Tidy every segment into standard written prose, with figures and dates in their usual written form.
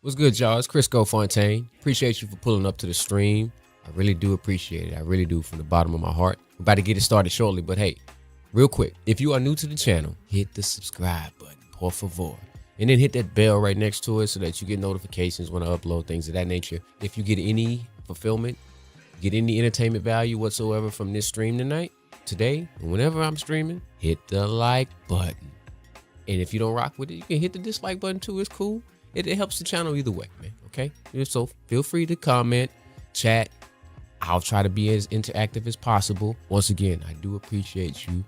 What's good, y'all? It's Crisco Fontaine. Appreciate you for pulling up to the stream. I really do appreciate it. I really do from the bottom of my heart. We're about to get it started shortly, but hey, real quick, if you are new to the channel, hit the subscribe button, por favor. And then hit that bell right next to it so that you get notifications when I upload things of that nature. If you get any fulfillment, get any entertainment value whatsoever from this stream today, and whenever I'm streaming, hit the like button. And if you don't rock with it, you can hit the dislike button too. It's cool. It helps the channel either way, man. Okay? So feel free to comment, chat. I'll try to be as interactive as possible. Once again, I do appreciate you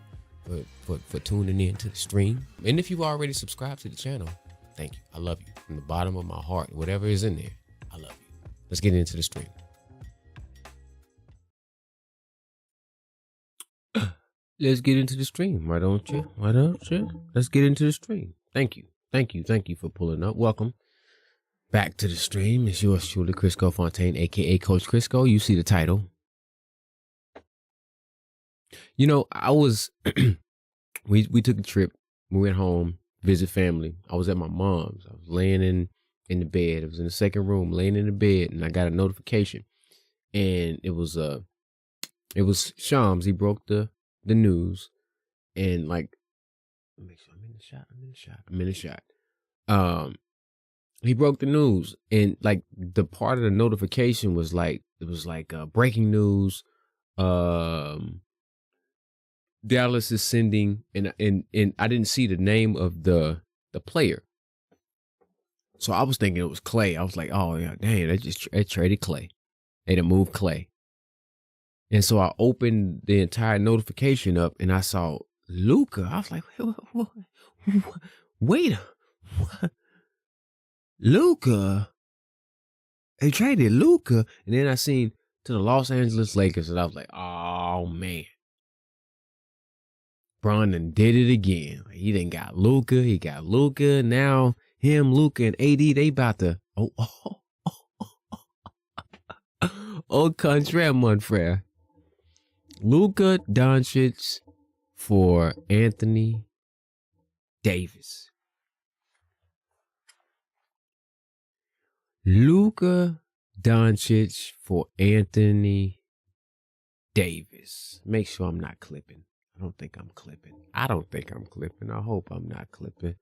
for tuning in to the stream. And if you've already subscribed to the channel, thank you. I love you from the bottom of my heart. Whatever is in there, I love you. Let's get into the stream. Let's get into the stream. Why don't you? Let's get into the stream. Thank you. Thank you for pulling up. Welcome back to the stream. It's yours truly, Crisco Fontaine, aka Coach Crisco. You see the title. You know, I was we took a trip. We went home, visit family. I was at my mom's. I was laying in the bed. It was in the second room, laying in the bed, and I got a notification. And it was Shams. He broke the news, and like, make sure I'm in the shot. He broke the news, and like the part of the notification was like, it was like breaking news. Dallas is sending, and I didn't see the name of the player, so I was thinking it was Clay. I was like, oh yeah, dang, they traded Clay. They done moved Clay. And so I opened the entire notification up, and I saw Luka. I was like, wait, what? Luka? They traded Luka. And then I seen to the Los Angeles Lakers, and I was like, oh man. Bron done did it again. He done got Luka. He got Luka. Now him, Luka, and AD, they about to au contraire, mon frère. Luka Doncic for Anthony Davis. Luka Doncic for Anthony Davis. Make sure I'm not clipping. I don't think I'm clipping. I hope I'm not clipping.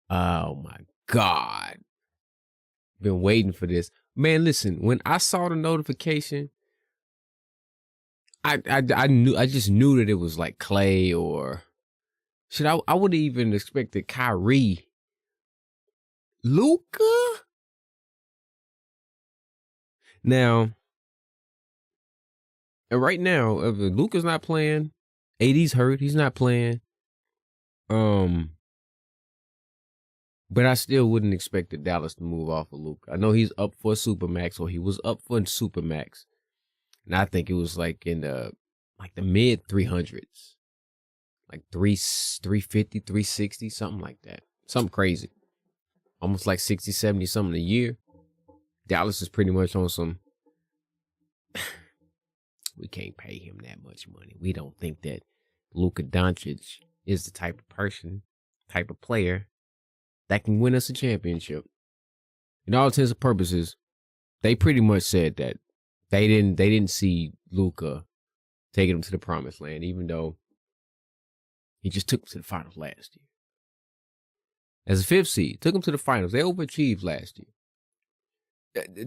Oh my God. Been waiting for this. Man, listen, when I saw the notification, I just knew that it was like Clay, or I would have even expected Kyrie. Luka? Now, and right now, if Luka's not playing, AD's hurt, he's not playing. But I still wouldn't expect the Dallas to move off of Luka. I know he's up for a Supermax, or he was up for a Supermax. And I think it was like in the mid 300s. Like 350, 360, something like that. Something crazy. Almost like 60, 70 something a year. Dallas is pretty much on some, we can't pay him that much money. We don't think that Luka Doncic is the type of person, type of player that can win us a championship. In all intents and purposes, they pretty much said that they didn't see Luka taking him to the promised land, even though he just took him to the finals last year. As a fifth seed, took him to the finals. They overachieved last year.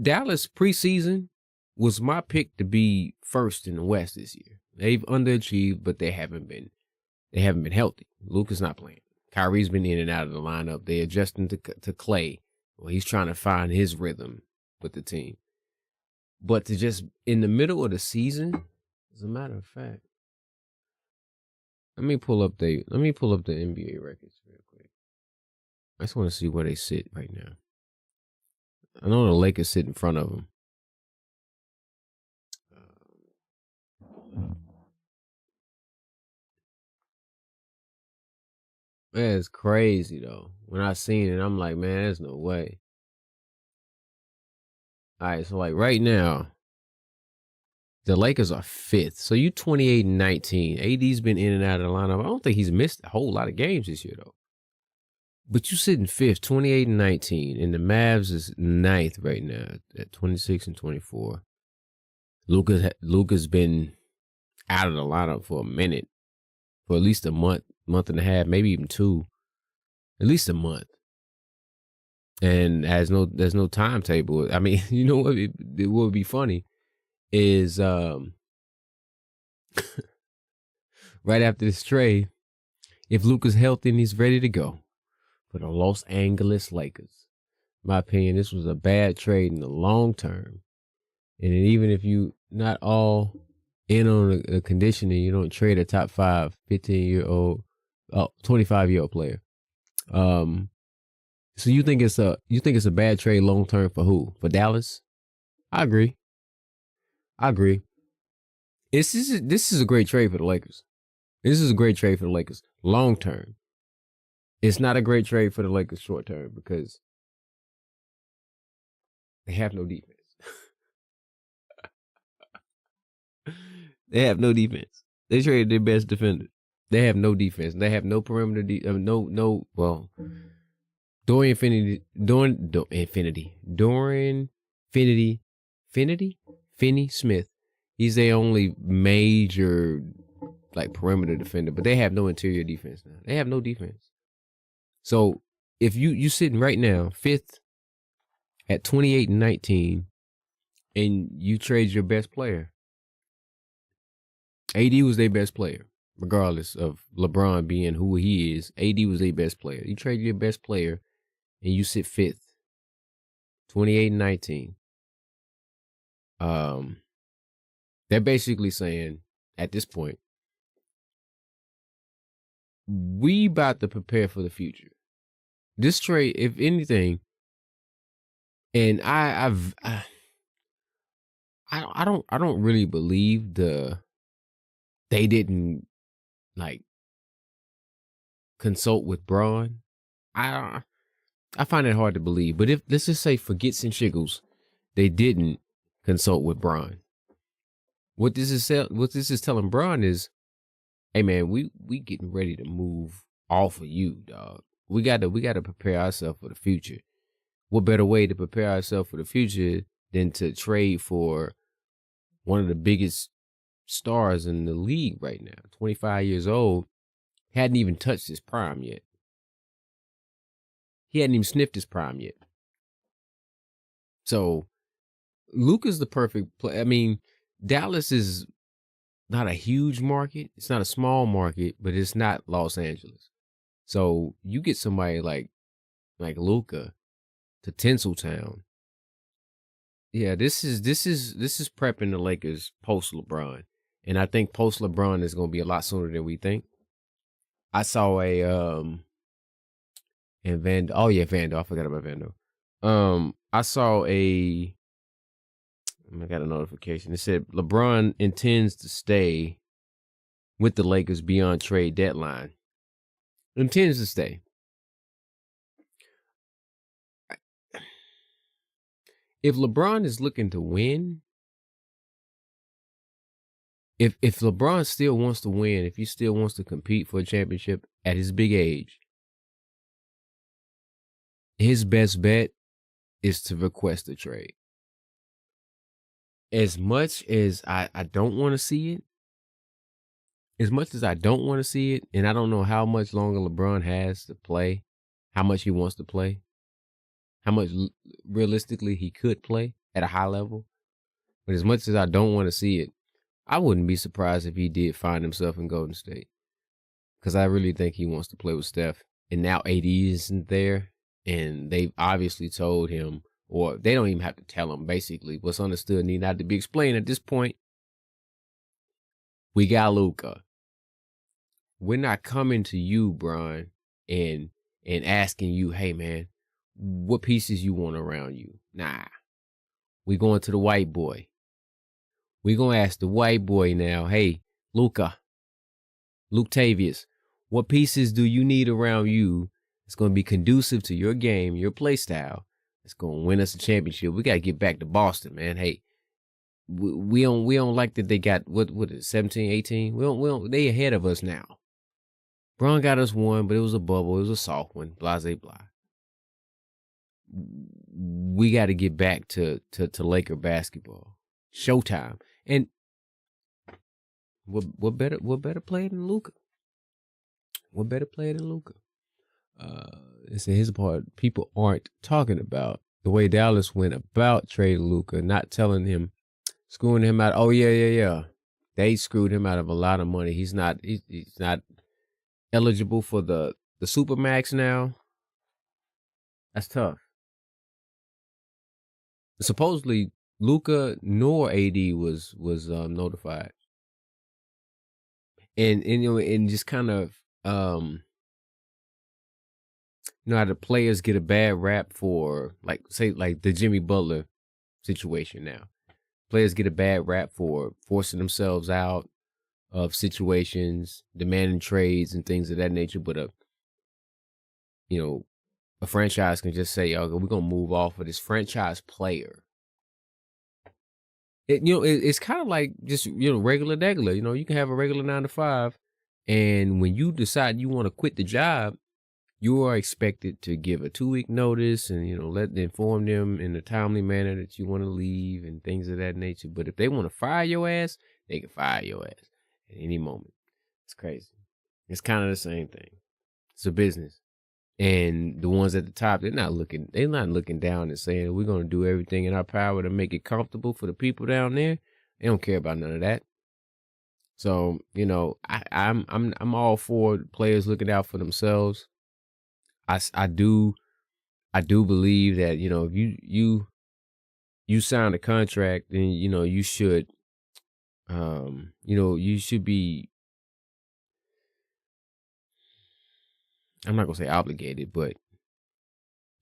Dallas preseason was my pick to be first in the West this year. They've underachieved, but they haven't been healthy. Luka's not playing. Kyrie's been in and out of the lineup. They adjusting to Clay. Well, he's trying to find his rhythm with the team. But to just in the middle of the season, as a matter of fact, let me pull up the NBA records real quick. I just want to see where they sit right now. I know the Lakers sit in front of them. Man, it's crazy though. When I seen it, I'm like, man, there's no way. All right, so like right now, the Lakers are fifth. So you 28-19. AD's been in and out of the lineup. I don't think he's missed a whole lot of games this year though. But you sitting fifth, 28-19, and the Mavs is ninth right now at 26-24. Luka's been out of the lineup for a minute, for at least a month and a half, maybe even two, at least a month. And there's no timetable. I mean, you know what? It would be funny is right after this trade, if Luka's healthy and he's ready to go for the Los Angeles Lakers. In my opinion, this was a bad trade in the long term. And even if you not all in on a conditioning, you don't trade a top 5, 15-year-old, 25-year-old player. So you think it's a bad trade long term for who? For Dallas? I agree. This is a great trade for the Lakers. This is a great trade for the Lakers long term. It's not a great trade for the Lakers short term because they have no defense. They have no defense. They traded their best defender. They have no defense. They have no perimeter. Dorian Finney-Smith. He's their only major perimeter defender, but they have no interior defense now. They have no defense. So if you sitting right now fifth at 28-19, and you trade your best player, AD was their best player, regardless of LeBron being who he is. AD was their best player. You trade your best player, and you sit fifth, 28-19. They're basically saying at this point, we about to prepare for the future. This trade, if anything, and I don't really believe they didn't consult with Braun. I find it hard to believe. But if let's just say for gits and shiggles, they didn't consult with Braun. What this is telling Braun is, hey man, we getting ready to move off of you, dog. We gotta prepare ourselves for the future. What better way to prepare ourselves for the future than to trade for one of the biggest stars in the league right now? 25 years old, hadn't even touched his prime yet. He hadn't even sniffed his prime yet. So Luka's the perfect play. I mean, Dallas is not a huge market. It's not a small market, but it's not Los Angeles. So you get somebody like Luka to Tinseltown. Yeah, this is prepping the Lakers post LeBron. And I think post LeBron is going to be a lot sooner than we think. I saw Vando. I forgot about Vando. I saw I got a notification. It said LeBron intends to stay with the Lakers beyond trade deadline. Intends to stay. If LeBron is looking to win, if LeBron still wants to win, if he still wants to compete for a championship at his big age, his best bet is to request a trade. As much as I don't want to see it, and I don't know how much longer LeBron has to play, how much he wants to play, how much realistically he could play at a high level. But as much as I don't want to see it, I wouldn't be surprised if he did find himself in Golden State. Because I really think he wants to play with Steph. And now AD isn't there. And they've obviously told him, or they don't even have to tell him, basically. What's understood need not to be explained at this point. We got Luka. We're not coming to you, Brian, and asking you, hey, man, what pieces you want around you? Nah. We going to the white boy. We going to ask the white boy now, hey, Luka, Tavius, what pieces do you need around you that's going to be conducive to your game, your play style, that's going to win us a championship? We got to get back to Boston, man. Hey, we don't like that they got, what is it, 17, 18? We don't, they ahead of us now. Bron got us one, but it was a bubble. It was a soft one. Blase blah. We got to get back to Laker basketball. Showtime. And what better player than Luka? What better player than Luka? It's his part people aren't talking about the way Dallas went about trading Luka, not telling him, screwing him out. Oh yeah. They screwed him out of a lot of money. He's not eligible for the Supermax now. That's tough. Supposedly Luka nor AD was notified, and just kind of how the players get a bad rap for like the Jimmy Butler situation now. Players get a bad rap for forcing themselves out of situations, demanding trades and things of that nature. But a franchise can just say, "Oh, we're gonna move off of this franchise player." It's kind of like just regular degular. You can have a regular 9 to 5, and when you decide you want to quit the job, you are expected to give a 2-week notice and inform them in a timely manner that you want to leave and things of that nature. But if they want to fire your ass, they can fire your ass at any moment. It's crazy. It's kind of the same thing. It's a business. And the ones at the top, they're not looking down and saying we're going to do everything in our power to make it comfortable for the people down there. They don't care about none of that. So, I'm all for players looking out for themselves. I do believe that, if you sign a contract, then you should you should be, I'm not gonna say obligated, but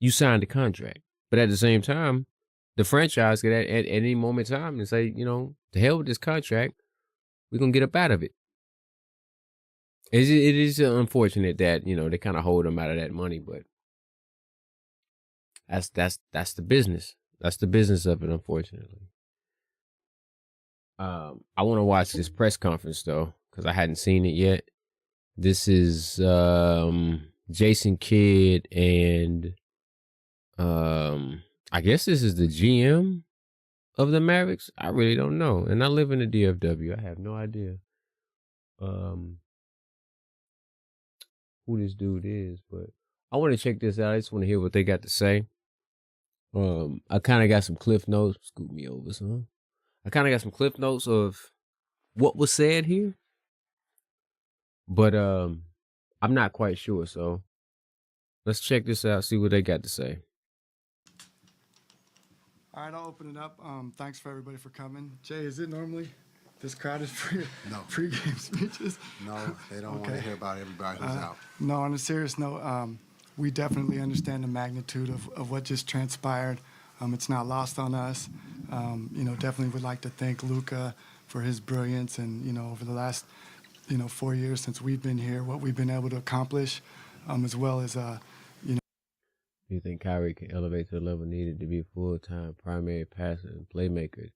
you signed the contract. But at the same time, the franchise could at any moment in time and say, to hell with this contract, we're gonna get up out of it. It is unfortunate that they kind of hold them out of that money, but that's the business. That's the business of it, unfortunately. I want to watch this press conference though, because I hadn't seen it yet. This is Jason Kidd and I guess this is the GM of the Mavericks. I really don't know, and I live in the DFW. I have no idea who this dude is, but I want to check this out. I just want to hear what they got to say. I kind of got some cliff notes. Scoot me over, son. I kind of got some cliff notes of what was said here, but I'm not quite sure. So let's check this out. See what they got to say. All right, I'll open it up. Thanks for everybody for coming. Jay, is it normally this crowded for your pregame speeches? No, they don't want to hear about everybody who's out. No, on a serious note, we definitely understand the magnitude of what just transpired. It's not lost on us. Definitely would like to thank Luka for his brilliance and, over the last, 4 years since we've been here, what we've been able to accomplish, as well as, Do you think Kyrie can elevate to the level needed to be a full-time primary passer and playmaker?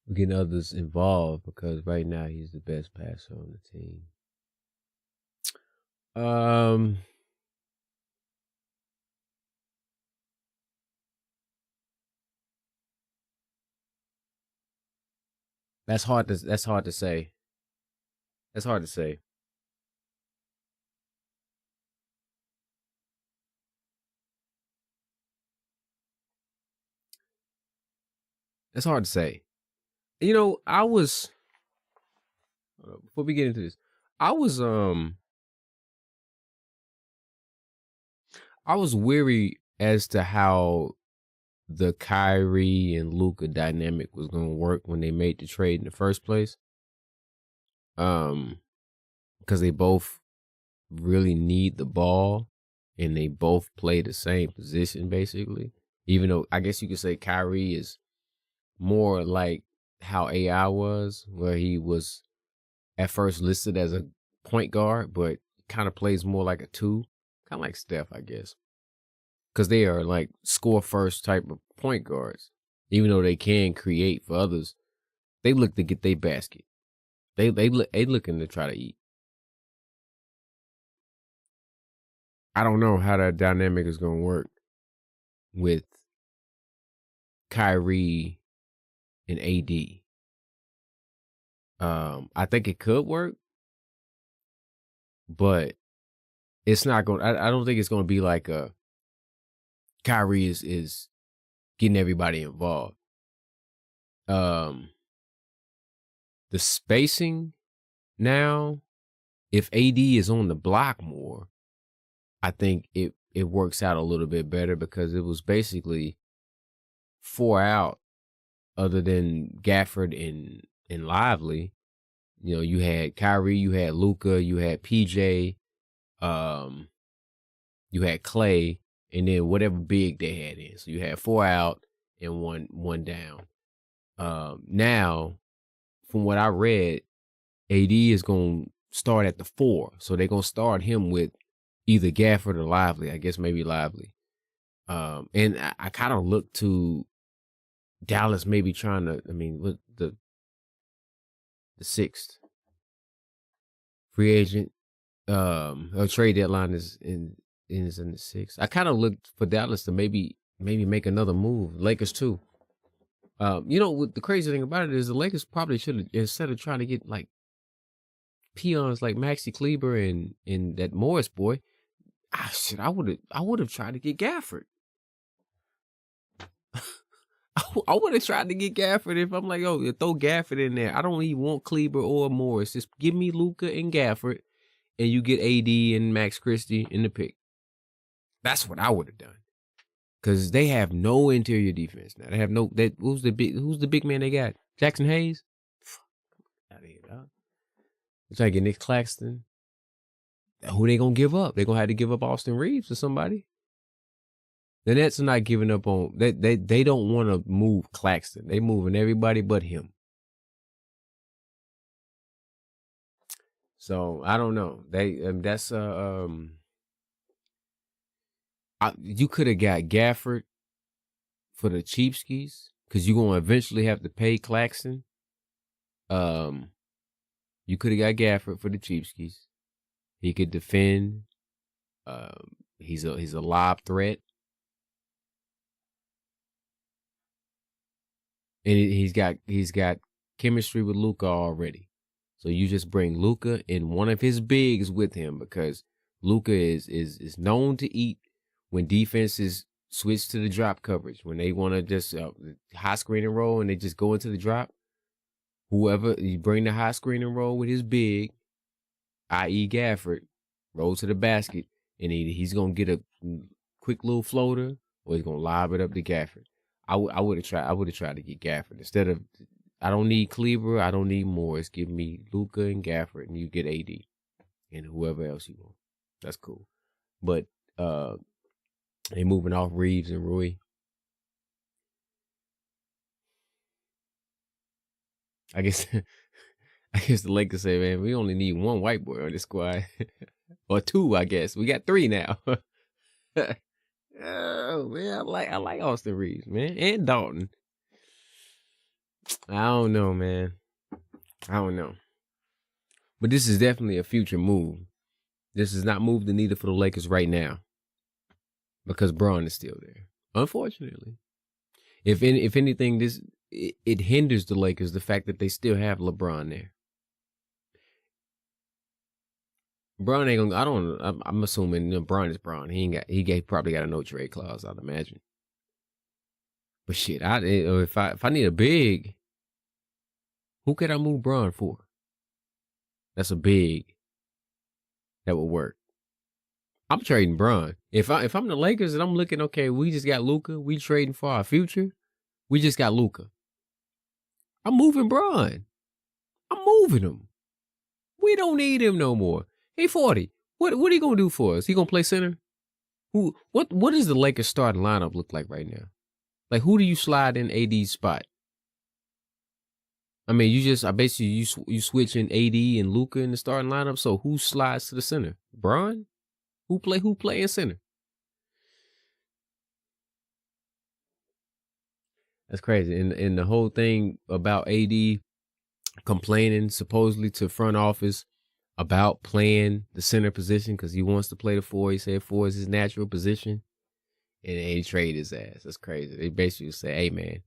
We're getting others involved because right now he's the best passer on the team. That's hard to say. That's hard to say. That's hard to say. I was before we get into this, I was weary as to how the Kyrie and Luka dynamic was going to work when they made the trade in the first place. Because they both really need the ball and they both play the same position basically. Even though I guess you could say Kyrie is more like how AI was, where he was at first listed as a point guard, but kind of plays more like a 2, kind of like Steph, I guess. Because they are like score first type of point guards. Even though they can create for others, they look to get their basket. They looking to try to eat. I don't know how that dynamic is going to work with Kyrie and AD. I think it could work, but it's not going. I don't think it's going to be like a Kyrie is getting everybody involved. The spacing now, if AD is on the block more, I think it works out a little bit better because it was basically 4 out other than Gafford and Lively. You know, you had Kyrie, you had Luka, you had PJ, you had Clay, and then whatever big they had in. So you had 4 out and one down. Now, from what I read, AD is going to start at the 4. So they're going to start him with either Gafford or Lively. I guess maybe Lively. And I kind of look to Dallas maybe trying to, what the 6th free agent, or trade deadline is in the 6th. I kind of looked for Dallas to maybe make another move. Lakers too. What the crazy thing about it is the Lakers probably should have, instead of trying to get like peons like Maxi Kleber and that Morris boy, I would have tried to get Gafford. I would have tried to get Gafford if I'm like, throw Gafford in there. I don't even want Kleber or Morris. Just give me Luka and Gafford, and you get AD and Max Christie in the pick. That's what I would have done. Because they have no interior defense now. They have no. Who's the big man they got? Jackson Hayes. Out of here, dog. They're trying to get Nick Claxton. Who they gonna give up? They gonna have to give up Austin Reeves or somebody. The Nets are not giving up on they don't want to move Claxton. They moving everybody but him. So I don't know. You could have got Gafford for the cheapskates because you're gonna eventually have to pay Claxton. You could have got Gafford for the cheapskates. He could defend. He's a lob threat. And he's got chemistry with Luka already. So you just bring Luka and one of his bigs with him because Luka is known to eat when defenses switch to the drop coverage. When they want to just high screen and roll and they just go into the drop. Whoever you bring the high screen and roll with his big, i.e. Gafford, roll to the basket, and he's gonna get a quick little floater or he's gonna lob it up to Gafford. I would have tried to get Gafford instead of. I don't need Kleber. I don't need Morris. Give me Luka and Gafford, and you get AD and whoever else you want. That's cool. But they moving off Reeves and Rui. I guess the Lakers say, man, we only need one white boy on this squad, or 2. I guess we got 3 now. Oh man, I like Austin Reeves, man, and Dalton. I don't know, man. I don't know. But this is definitely a future move. This does not move the needle for the Lakers right now because Braun is still there. Unfortunately, if anything, it hinders the Lakers the fact that they still have LeBron there. Braun ain't gonna. I'm assuming Braun is Braun. He probably got a no trade clause, I'd imagine. But shit, if I need a big, who could I move Braun for? That's a big. That would work. I'm trading Braun. If I'm the Lakers and I'm looking, okay, we just got Luka. We trading for our future. We just got Luka. I'm moving Braun. I'm moving him. We don't need him no more. Hey, 40. What are he gonna do for us? He gonna play center? What does the Lakers starting lineup look like right now? Like, who do you slide in AD's spot? I mean, you switching AD and Luka in the starting lineup. So who slides to the center? Braun? Who play in center? That's crazy. And the whole thing about AD complaining supposedly to front office about playing the center position because he wants to play the four. He said four is his natural position, and they trade his ass. That's crazy. They basically say, "Hey, man,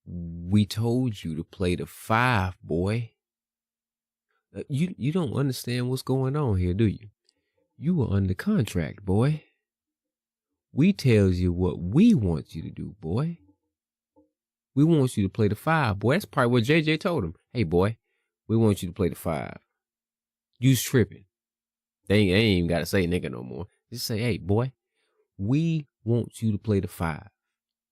we told you to play the five, boy. You don't understand what's going on here, do you? You are under contract, boy. We tells you what we want you to do, boy. We want you to play the five, boy." That's probably what JJ told him. "Hey, boy, we want you to play the five. You's tripping." They ain't even got to say nigga no more. Just say, "Hey, boy, we want you to play the five.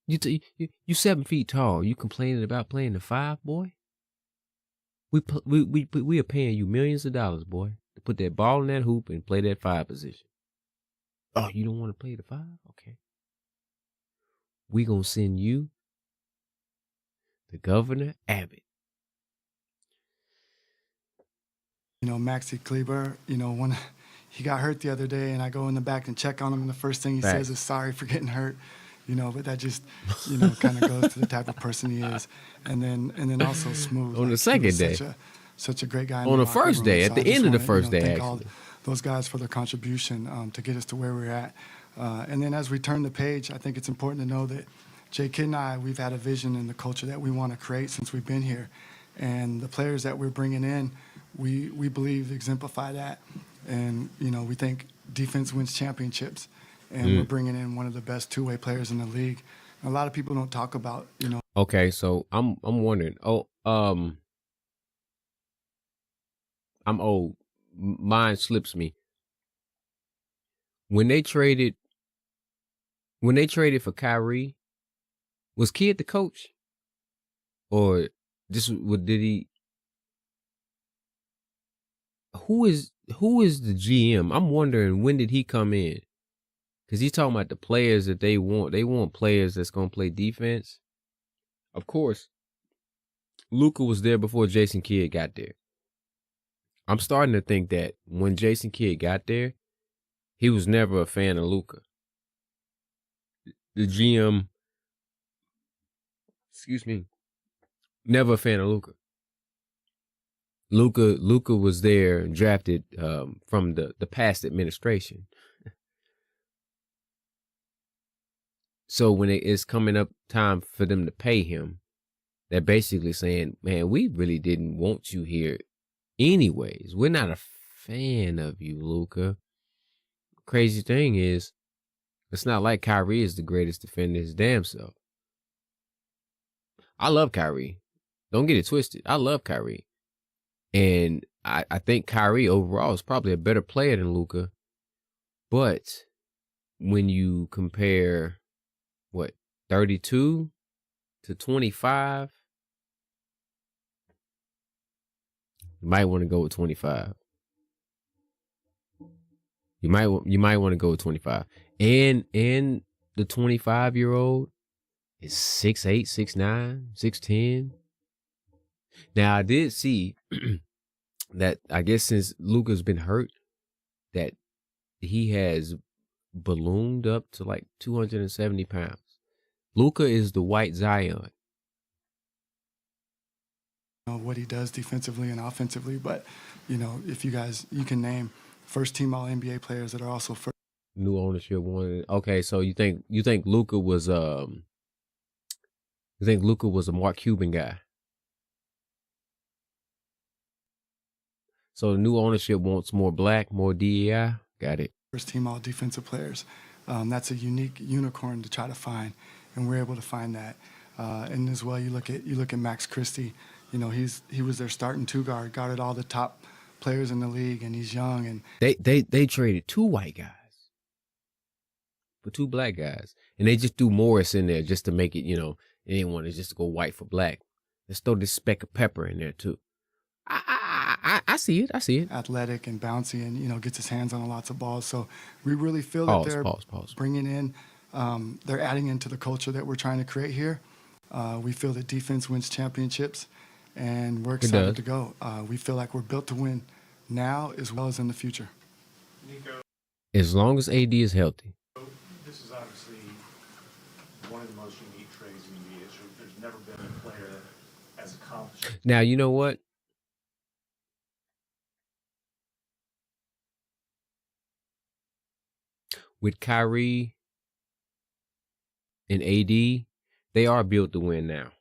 You 7 feet tall. You complaining about playing the five, boy? We are paying you millions of dollars, boy, to put that ball in that hoop and play that five position. Oh, you don't want to play the five? Okay. We gonna send you to Governor Abbott." Maxi Kleber, when he got hurt the other day, and I go in the back and check on him, and the first thing he says is sorry for getting hurt. But that just, kind of goes to the type of person he is. And then also Smooth. On the second day. Such a great guy. On the first day, at the end of the first day, thank actually. all those guys for their contribution to get us to where we're at. And then as we turn the page, I think it's important to know that Jay Kidd and I, we've had a vision in the culture that we want to create since we've been here. And the players that we're bringing in, we believe exemplify that. And, we think defense wins championships. And we're bringing in one of the best two-way players in the league. A lot of people don't talk about, Okay, so I'm wondering. I'm old. Mine slips me. When they traded for Kyrie, was Kidd the coach, or did he? Who is the GM? I'm wondering, when did he come in? Because he's talking about the players that they want. They want players that's going to play defense. Of course, Luka was there before Jason Kidd got there. I'm starting to think that when Jason Kidd got there, he was never a fan of Luka. The GM, never a fan of Luka. Luka was there, drafted from the past administration. So when it's coming up time for them to pay him, they're basically saying, "Man, we really didn't want you here anyways. We're not a fan of you, Luka." Crazy thing is, it's not like Kyrie is the greatest defender his damn self. I love Kyrie. Don't get it twisted. I love Kyrie. And I think Kyrie overall is probably a better player than Luka. But when you compare 32 to 25, you might want to go with 25. You might want to go with 25. And the 25-year-old is 6'8", 6'9", 6'10". Now I did see that, I guess since Luka's been hurt, that he has ballooned up to like 270 pounds. Luka is the white Zion. What he does defensively and offensively, but if you can name first team All NBA players that are also first. New ownership wanted. Okay, so you think Luka was a Mark Cuban guy? So the new ownership wants more black, more DEI. Got it. First team All defensive players. That's a unique unicorn to try to find, and we're able to find that. And as well, you look at Max Christie. He was their starting two guard, guarded all the top players in the league, and he's young. And they traded 2 white guys for 2 black guys, and they just threw Morris in there just to make it. They didn't want to just go white for black. Let's throw this speck of pepper in there too. I see it. Athletic and bouncy, and gets his hands on lots of balls. So we really feel that they're bringing in, they're adding into the culture that we're trying to create here. We feel that defense wins championships, and we're excited to go. We feel like we're built to win now as well as in the future. Nico, as long as AD is healthy. this is obviously one of the most unique trades in NBA history. There's never been a player that has accomplished. Now, you know what? with Kyrie and AD, they are built to win now.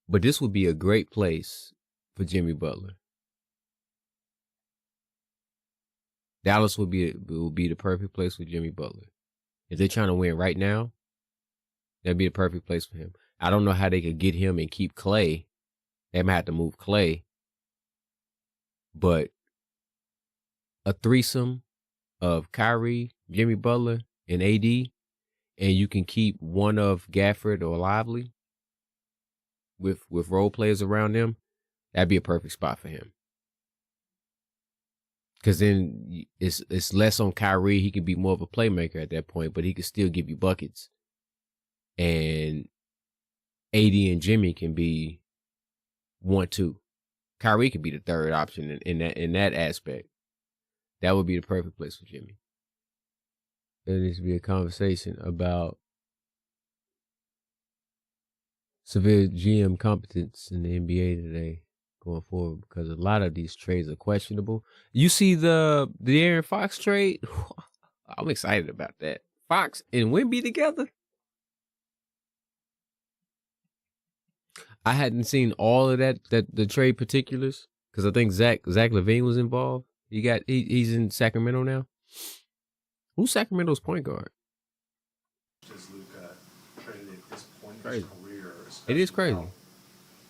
But this would be a great place for Jimmy Butler. Dallas would be the perfect place for Jimmy Butler. If they're trying to win right now, that'd be the perfect place for him. I don't know how they could get him and keep Clay. They might have to move Clay. But a threesome of Kyrie, Jimmy Butler, and AD, and you can keep one of Gafford or Lively with role players around them, that'd be a perfect spot for him. Because then it's less on Kyrie. He can be more of a playmaker at that point, but he can still give you buckets. And AD and Jimmy can be 1-2. Kyrie could be the third option in that aspect. That would be the perfect place for Jimmy. There needs to be a conversation about severe GM competence in the NBA today going forward, because a lot of these trades are questionable. You see the Aaron Fox trade? I'm excited about that. Fox and Wemby together? I hadn't seen all of that the trade particulars, because I think Zach LaVine was involved. He's in Sacramento now. Who's Sacramento's point guard? Does Luka traded at this point in Crazy. his career? It is crazy. Now,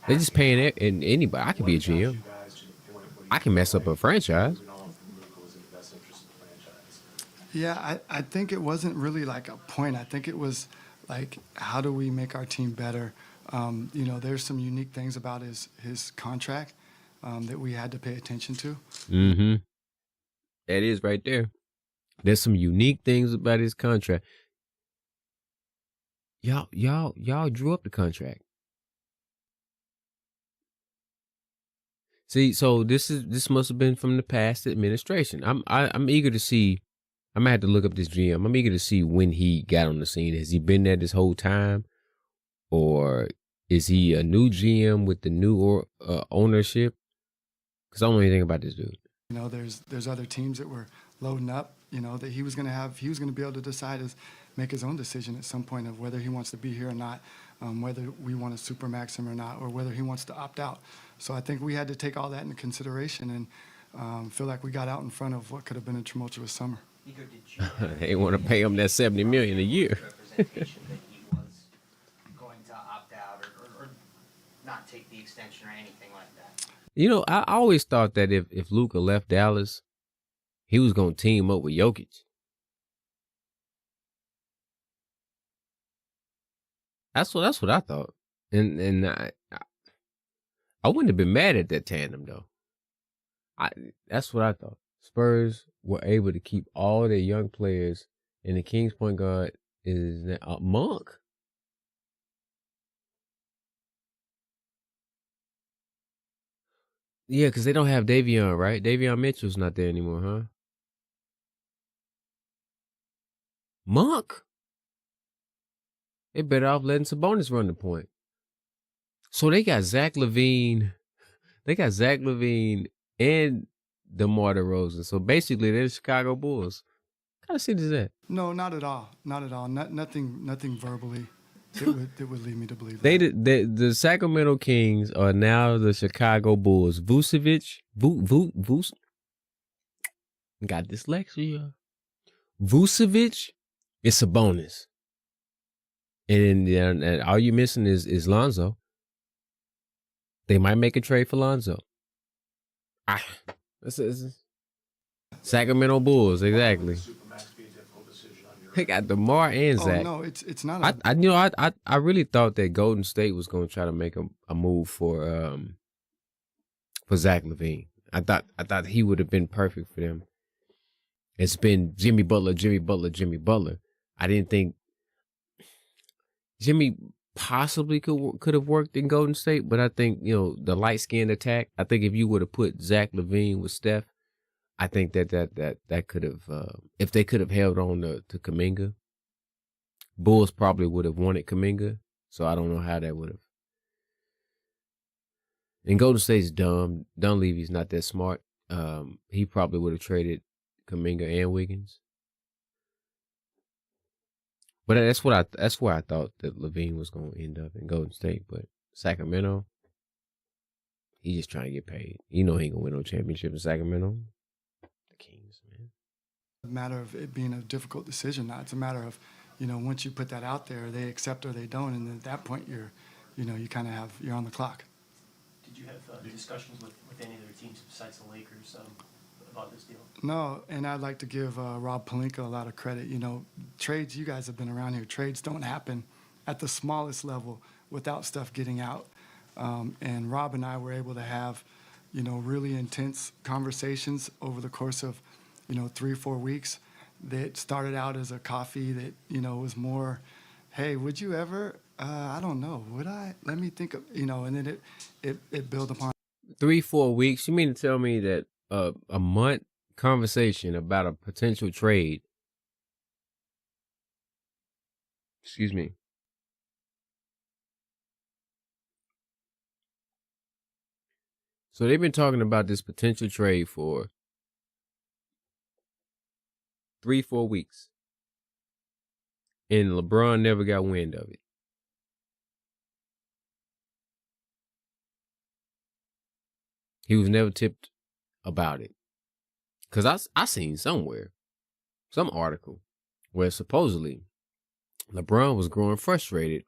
They're just paying it, and anybody. I could be a what got you GM. guys to the point where you I can mess up a franchise. moving on from Luka was in the best interest of the franchise? Yeah, I think it wasn't really like a point. I think it was like, how do we make our team better? There's some unique things about his contract that we had to pay attention to. Mm-hmm. That is right there. There's some unique things about his contract. Y'all drew up the contract. See, so this must have been from the past administration. I'm eager to see. I'm gonna have to look up this GM. I'm eager to see when he got on the scene. Has he been there this whole time, or is he a new GM with the new ownership? Because I don't know anything about this dude. There's other teams that were loading up. That he was going to be able to decide make his own decision at some point of whether he wants to be here or not, whether we want to supermax him or not, or whether he wants to opt out. So I think we had to take all that into consideration and feel like we got out in front of what could have been a tumultuous summer. They want to pay him that $70 million a year. Representation that he was going to opt out or not take the extension or anything like that. I always thought that if Luka left Dallas, he was gonna team up with Jokic. That's what I thought, and I wouldn't have been mad at that tandem though. That's what I thought. Spurs were able to keep all their young players, and the Kings point guard is Monk. Yeah, because they don't have Davion, right? Davion Mitchell's not there anymore, huh? Monk? They better off letting Sabonis run the point. So they got Zach LaVine. They got Zach LaVine and DeMar DeRozan. So basically, they're the Chicago Bulls. What kind of shit is that? No, not at all. Not at all. Nothing verbally that would lead me to believe that. The Sacramento Kings are now the Chicago Bulls. Vucevic, got dyslexia. Vucevic is Sabonis. And all you missing is Lonzo. They might make a trade for Lonzo. This is Sacramento Bulls, exactly. Supermax be a difficult decision on your They got DeMar and Zach. Oh no, it's not. I really thought that Golden State was going to try to make a move for Zach LaVine. I thought he would have been perfect for them. It's been Jimmy Butler. I didn't think Jimmy possibly could have worked in Golden State, but I think the light skinned attack. I think if you would have put Zach LaVine with Steph, I think that could have if they could have held on to Kuminga. Bulls probably would have wanted Kuminga, so I don't know how that would have. And Golden State's dumb. Dunleavy's not that smart. He probably would have traded Kuminga and Wiggins. But that's where I thought that Levine was going to end up in Golden State. But Sacramento, he's just trying to get paid. You know he ain't gonna win no championship in Sacramento. The Kings, man. A matter of it being a difficult decision. Now it's a matter of, once you put that out there, they accept or they don't, and at that point you kind of you're on the clock. Did you have discussions with any other teams besides the Lakers about this deal? No, and I'd like to give Rob Pelinka a lot of credit. Trades, you guys have been around here. Trades don't happen at the smallest level without stuff getting out. And Rob and I were able to have, really intense conversations over the course of, 3-4 weeks that started out as a coffee that, was more, hey, would you ever, I don't know, would I? Let me think of, and then it built upon. 3-4 weeks. You mean to tell me that a month conversation about a potential trade? Excuse me. So they've been talking about this potential trade for 3-4 weeks. And LeBron never got wind of it. He was never tipped about it. Because I seen somewhere, some article, where supposedly LeBron was growing frustrated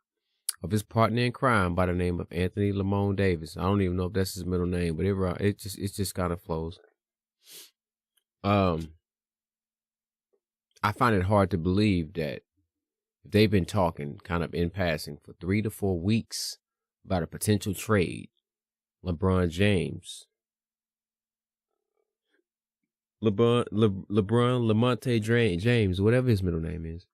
of his partner in crime by the name of Anthony Lamone Davis. I don't even know if that's his middle name, but it just kind of flows. I find it hard to believe that they've been talking kind of in passing for 3 to 4 weeks about a potential trade. LeBron James, Lamonte James, whatever his middle name is.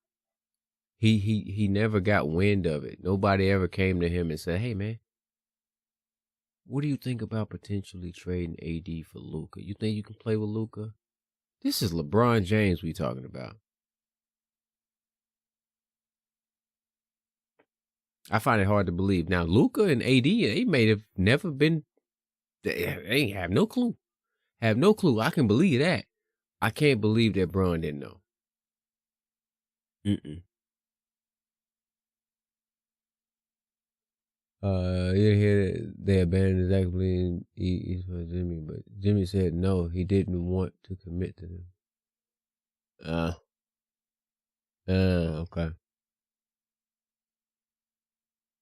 He never got wind of it. Nobody ever came to him and said, "Hey man, what do you think about potentially trading AD for Luka? You think you can play with Luka?" This is LeBron James we talking about. I find it hard to believe. Now, Luka and AD, they may have never been, they have no clue. Have no clue. I can believe that. I can't believe that Bron didn't know. You didn't hear that they abandoned Zach Levine East for Jimmy, but Jimmy said no, he didn't want to commit to them. Okay.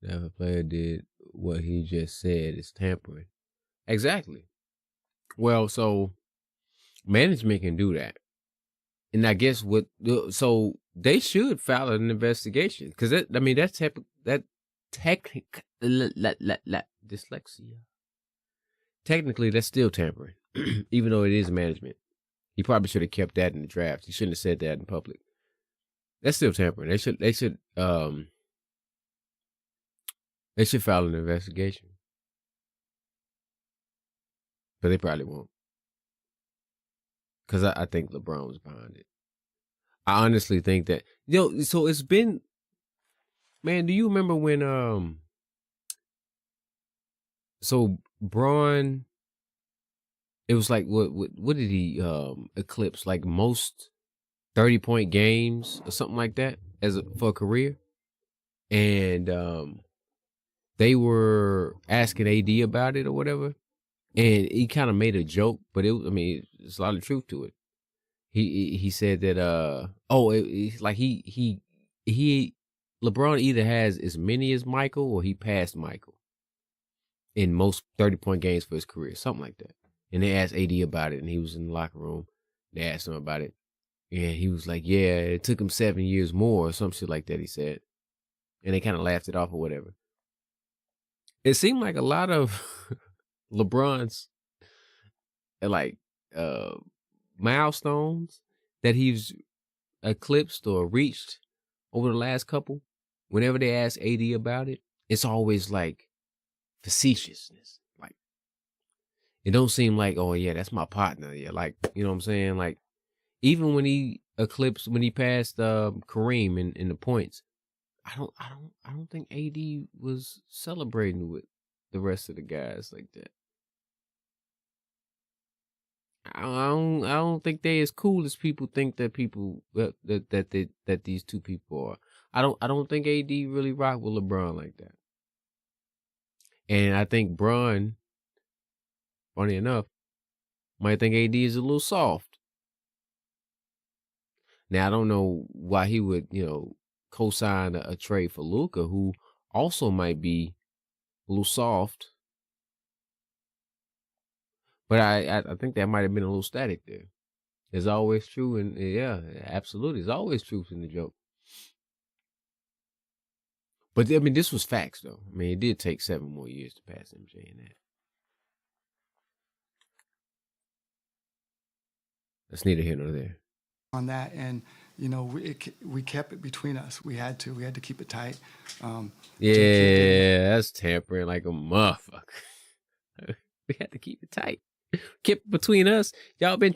Now, if a player did what he just said, it's tampering. Exactly. Well, so management can do that. And I guess so they should file an investigation because dyslexia. Technically, that's still tampering, even though it is management. He probably should have kept that in the draft. He shouldn't have said that in public. That's still tampering. They should file an investigation, but they probably won't. Because I think LeBron was behind it. I honestly think that, so it's been, man, do you remember when, so Bron, it was like, what did he, eclipse, like most 30-point games or something like that for a career? And, they were asking AD about it or whatever. And he kind of made a joke, but there's a lot of truth to it. He said that LeBron either has as many as Michael or he passed Michael in most 30-point games for his career, something like that. And they asked AD about it, and he was in the locker room. They asked him about it, and he was like, "Yeah, it took him 7 years more," or some shit like that. He said, and they kind of laughed it off or whatever. It seemed like a lot of LeBron's milestones that he's eclipsed or reached over the last couple, whenever they ask AD about it, it's always like facetiousness. Like, it don't seem like, oh yeah, that's my partner. Yeah, like, you know what I'm saying? Like, even when he passed Kareem in the points, I don't think AD was celebrating with the rest of the guys like that. I don't think they as cool as people think that these two people are. I don't think AD really rock with LeBron like that. And I think Bron, funny enough, might think AD is a little soft. Now I don't know why he would, co-sign a trade for Luka, who also might be a little soft. But I think that might have been a little static there. It's always true, and yeah, absolutely, it's always truth in the joke. But I mean, this was facts, though. I mean, it did take 7 more years to pass MJ in that. That's neither here nor there. On that, and we kept it between us. We had to keep it tight. Yeah, that's tampering like a motherfucker. We had to keep it tight. Kept it between us. Y'all been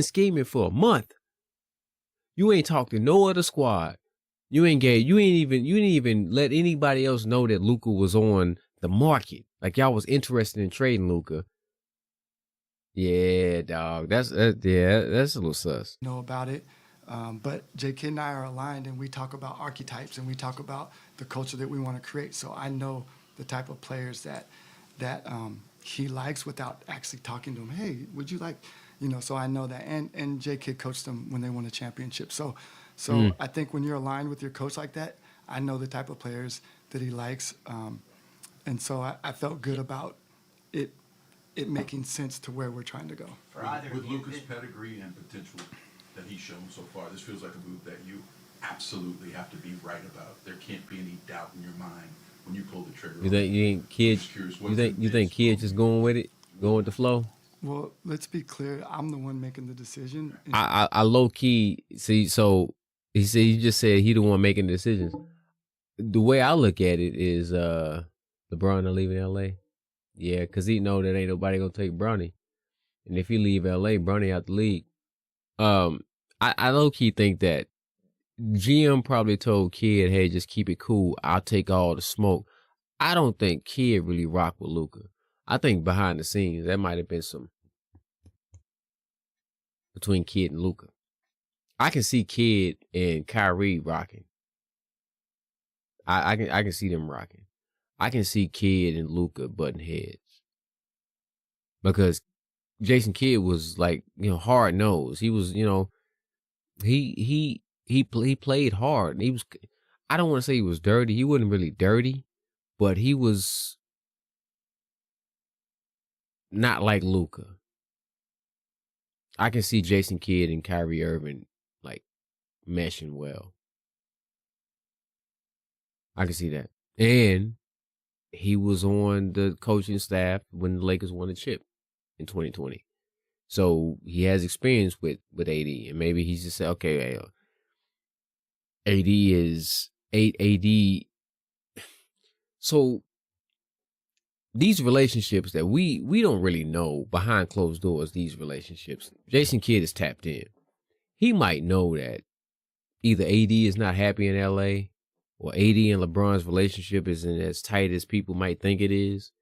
scheming for a month. You ain't talked to no other squad. You ain't even let anybody else know that Luka was on the market. Like y'all was interested in trading Luka. Yeah, dog. That's a little sus. Know about it. But J-Kid and I are aligned, and we talk about archetypes, and we talk about the culture that we want to create. So I know the type of players that he likes without actually talking to him. Hey, would you like, so I know that. And J-Kid coached them when they won a championship. So I think when you're aligned with your coach like that, I know the type of players that he likes. And so I felt good about it making sense to where we're trying to go. With Luka's pedigree and potential that he's shown so far, this feels like a move that you absolutely have to be right about. There can't be any doubt in your mind when you pull the trigger. You think kids? You think kids just going with it, going with the flow? Well, let's be clear. I'm the one making the decision. I low key see. So he just said he the one making the decisions. The way I look at it is, LeBron not leaving LA. Yeah, because he know that ain't nobody gonna take Bronny. And if he leave LA, Bronny out the league. I low key think that GM probably told Kid, hey, just keep it cool. I'll take all the smoke. I don't think Kid really rock with Luka. I think behind the scenes, that might have been some between Kid and Luka. I can see Kid and Kyrie rocking. I can see them rocking. I can see Kid and Luka butting heads. Because Jason Kidd was like, hard nosed. He was, he played hard. He was, I don't want to say he was dirty. He wasn't really dirty, but he was not like Luka. I can see Jason Kidd and Kyrie Irving like meshing well. I can see that. And he was on the coaching staff when the Lakers won the chip in 2020. So he has experience with AD, and maybe he's just said, okay, AD is AD. So these relationships that we don't really know behind closed doors, these relationships, Jason Kidd is tapped in. He might know that either AD is not happy in LA, or AD and LeBron's relationship isn't as tight as people might think it is,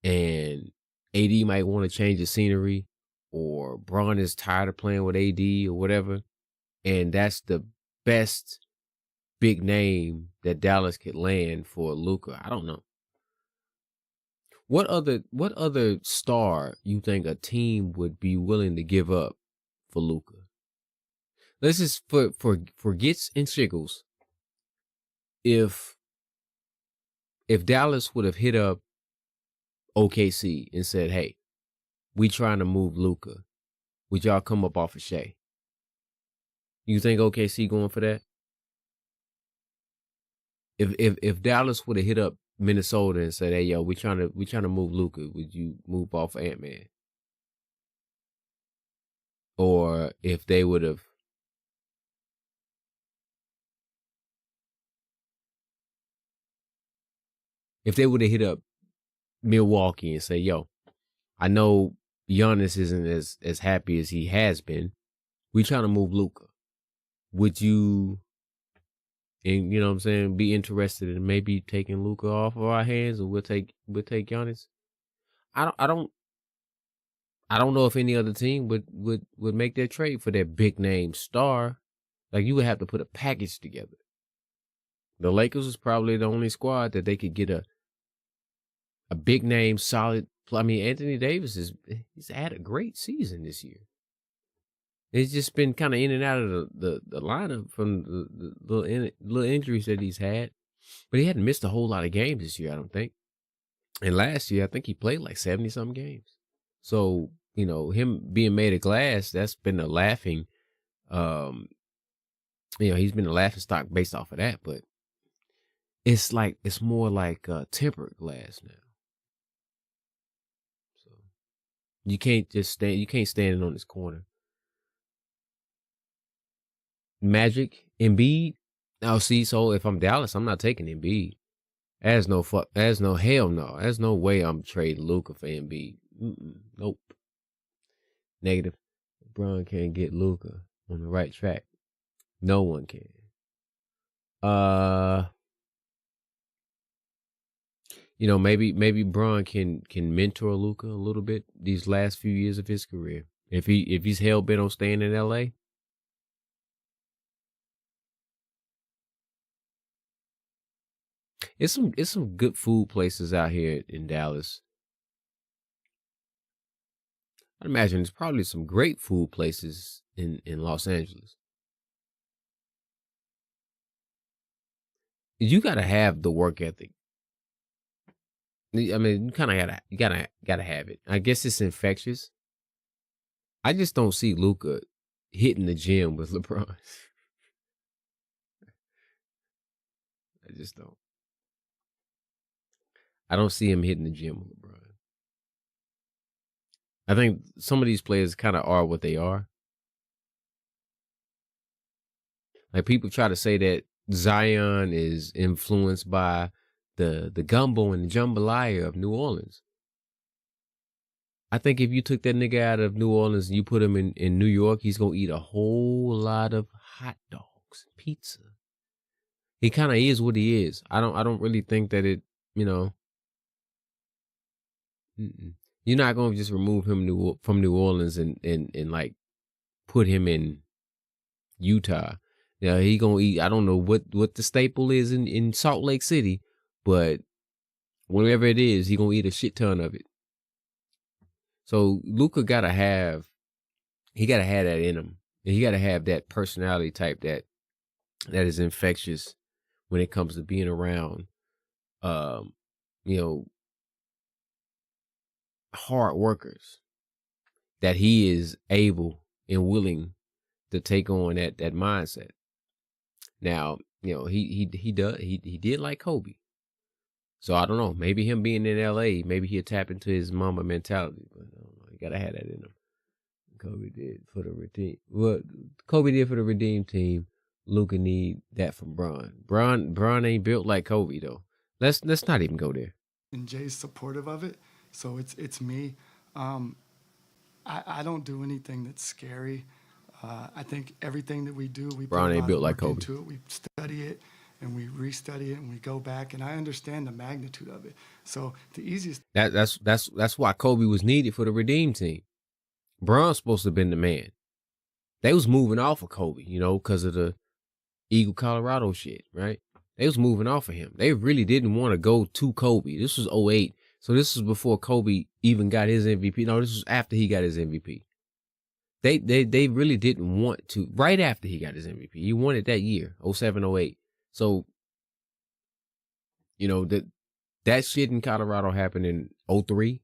and AD might want to change the scenery, or Bron is tired of playing with AD or whatever, and that's the best big name that Dallas could land for Luka. I don't know. What other star you think a team would be willing to give up for Luka? Let's just for gets and shiggles. If Dallas would have hit up OKC and said, "Hey, we trying to move Luka. Would y'all come up off of Shea?" You think OKC going for that? If Dallas would have hit up Minnesota and said, "Hey, yo, we trying to move Luka. Would you move off of Ant-Man?" Or if they would have hit up Milwaukee and say, "Yo, I know Giannis isn't as happy as he has been. We trying to move Luka. Would you, and you know what I'm saying, be interested in maybe taking Luka off of our hands, or we'll take Giannis?" I don't know if any other team would make that trade for that big name star. Like, you would have to put a package together. The Lakers was probably the only squad that they could get a big name, solid. I mean, Anthony Davis he's had a great season this year. It's just been kind of in and out of the lineup from the little injuries that he's had. But he hadn't missed a whole lot of games this year, I don't think. And last year, I think he played like 70-something games. So, him being made of glass, that's been a laughing, he's been a laughing stock based off of that. But it's more like tempered glass now. So you can't stand on this corner. Magic, Embiid. Now, see, so if I'm Dallas, I'm not taking Embiid. There's no hell no. There's no way I'm trading Luka for Embiid. Nope. Negative. LeBron can't get Luka on the right track. No one can. Maybe Bron can mentor Luka a little bit these last few years of his career. If he's hell bent on staying in LA. It's some good food places out here in Dallas. I imagine there's probably some great food places in Los Angeles. You gotta have the work ethic. I mean, you gotta have it. I guess it's infectious. I just don't see Luka hitting the gym with LeBron. I just don't. I don't see him hitting the gym with LeBron. I think some of these players kind of are what they are. Like people try to say that Zion is influenced by the gumbo and the jambalaya of New Orleans. I think if you took that nigga out of New Orleans and you put him in New York, he's gonna eat a whole lot of hot dogs and pizza. He kind of is what he is. I don't really think that it, You're not gonna just remove him from New Orleans and like put him in Utah. Yeah, he gonna eat. I don't know what the staple is in Salt Lake City, but whatever it is, he gonna eat a shit ton of it. So Luka gotta have that in him. And he gotta have that personality type that is infectious when it comes to being around, hard workers, that he is able and willing to take on that mindset. Now, he did like Kobe. So I don't know, maybe him being in LA, maybe he'll tap into his mama mentality, but I don't know, you gotta have that in him. Kobe did for the Redeem team. Luka need that from Bron. Bron ain't built like Kobe though. Let's not even go there. And Jay's supportive of it, so it's me. I don't do anything that's scary. I think everything that we do, we Bron put a ain't lot built of like work Kobe. into it. We study it and we restudy it and we go back, and I understand the magnitude of it. So the easiest. That's why Kobe was needed for the Redeem team. Bron's supposed to have been the man. They was moving off of Kobe, because of the Eagle Colorado shit, right? They was moving off of him. They really didn't want to go to Kobe. This was 2008. So this was before Kobe even got his MVP. No, this was after he got his MVP. They really didn't want to. Right after he got his MVP. He won it that year, 2007, 2008. So, that shit in Colorado happened in 2003.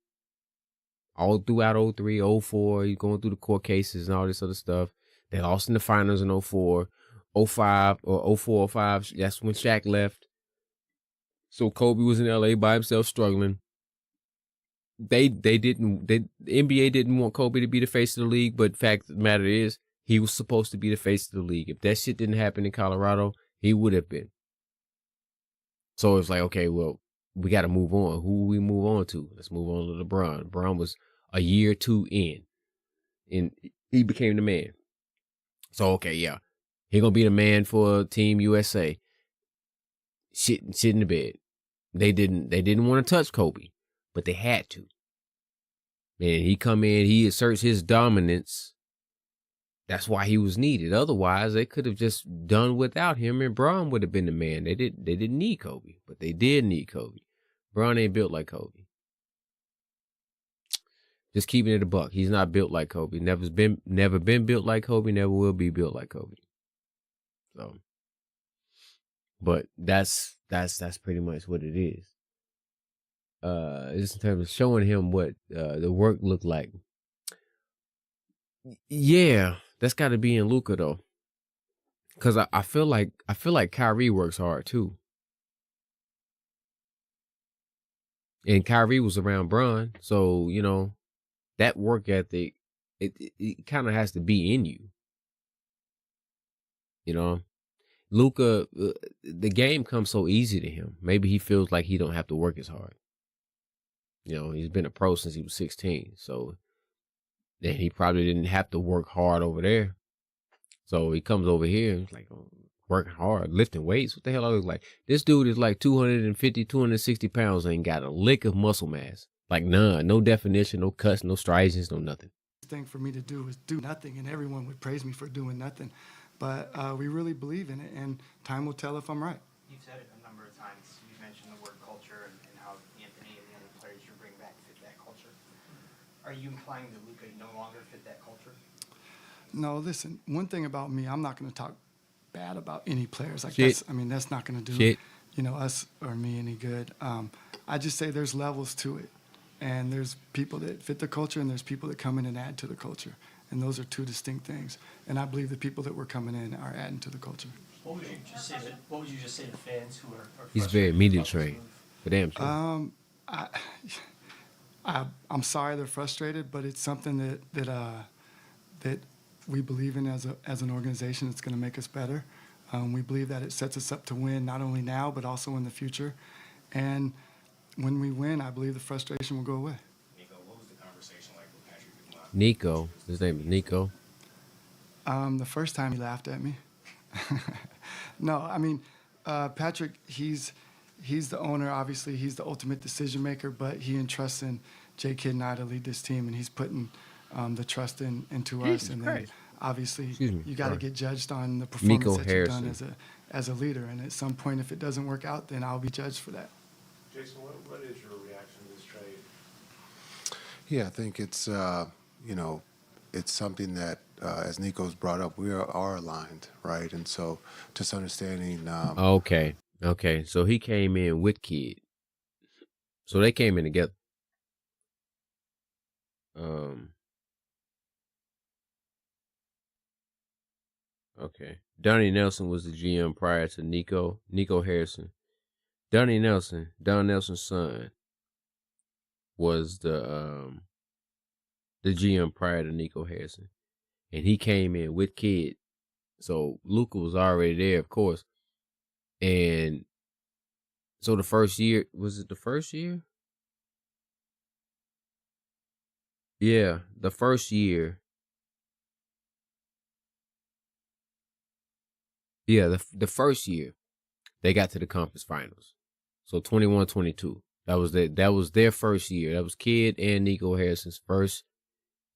All throughout 2003, 2004, he's going through the court cases and all this other stuff. They lost in the finals in 2004, 2005 or 2004, 2005. That's when Shaq left. So Kobe was in LA by himself struggling. The NBA didn't want Kobe to be the face of the league, but fact of the matter is, he was supposed to be the face of the league. If that shit didn't happen in Colorado, he would have been. So it's like, okay, well, we got to move on. Who will we move on to? Let's move on to LeBron. LeBron was a year or two in, and he became the man. So, okay, yeah. He going to be the man for Team USA. Sit in the bed. They didn't want to touch Kobe, but they had to. Man, he come in, he asserts his dominance That's why he was needed. Otherwise, they could have just done without him, and Bron would have been the man. They didn't need Kobe, but they did need Kobe. Bron ain't built like Kobe. Just keeping it a buck. He's not built like Kobe. Never been built like Kobe. Never will be built like Kobe. So, but that's pretty much what it is. Just in terms of showing him what the work looked like. Yeah, that's got to be in Luka though, because I feel like Kyrie works hard too, and Kyrie was around Bron, so you know that work ethic it kind of has to be in you. You know, Luka, the game comes so easy to him. Maybe he feels like he don't have to work as hard. You know, he's been a pro since he was 16, so then he probably didn't have to work hard over there. So he comes over here and he's like, oh, working hard, lifting weights. What the hell I look like? This dude is like 250, 260 pounds, ain't got a lick of muscle mass. Like none, no definition, no cuts, no striations, no nothing. Thing for me to do is do nothing, and everyone would praise me for doing nothing. But we really believe in it, and time will tell if I'm right. You've said it a number of times. You've mentioned the word culture and how Anthony and the other players you bring back fit that culture. Are you implying that Luka no longer fit that culture? No, listen, one thing about me, I'm not going to talk bad about any players. Like Shit. that's not going to do Shit. us or me any good. I just say there's levels to it, and there's people that fit the culture, and there's people that come in and add to the culture, and those are two distinct things. And I believe the people that were coming in are adding to the culture. What would you just say to fans who are He's very frustrated media about this trained, move? for damn sure. I'm sorry they're frustrated, but it's something that we believe in as an organization. It's going to make us better. We believe that it sets us up to win not only now but also in the future. And when we win, I believe the frustration will go away. Nico, what was the conversation like with Patrick McLeod? Nico, his name is Nico. The first time he laughed at me. No, I mean, Patrick, he's the owner. Obviously, he's the ultimate decision maker, but he entrusts in J. Kidd and I to lead this team, and he's putting the trust into us. Jesus And Christ. then, obviously, Excuse me, you got to sorry. get judged on the performance Nico that you've done Harrison. as a leader. And at some point, if it doesn't work out, then I'll be judged for that. Jason, what is your reaction to this trade? Yeah, I think it's it's something that as Nico's brought up, we are aligned, right? And so just understanding. Okay. So he came in with Kidd. So they came in together. Okay. Donnie Nelson was the GM prior to Nico Harrison. Don Nelson's son, was the GM prior to Nico Harrison. And he came in with Kidd. So Luka was already there, of course. And so the first year, was it the first year? Yeah, the first year. Yeah, the first year they got to the conference finals. So 21-22. That was their first year. That was Kidd and Nico Harrison's first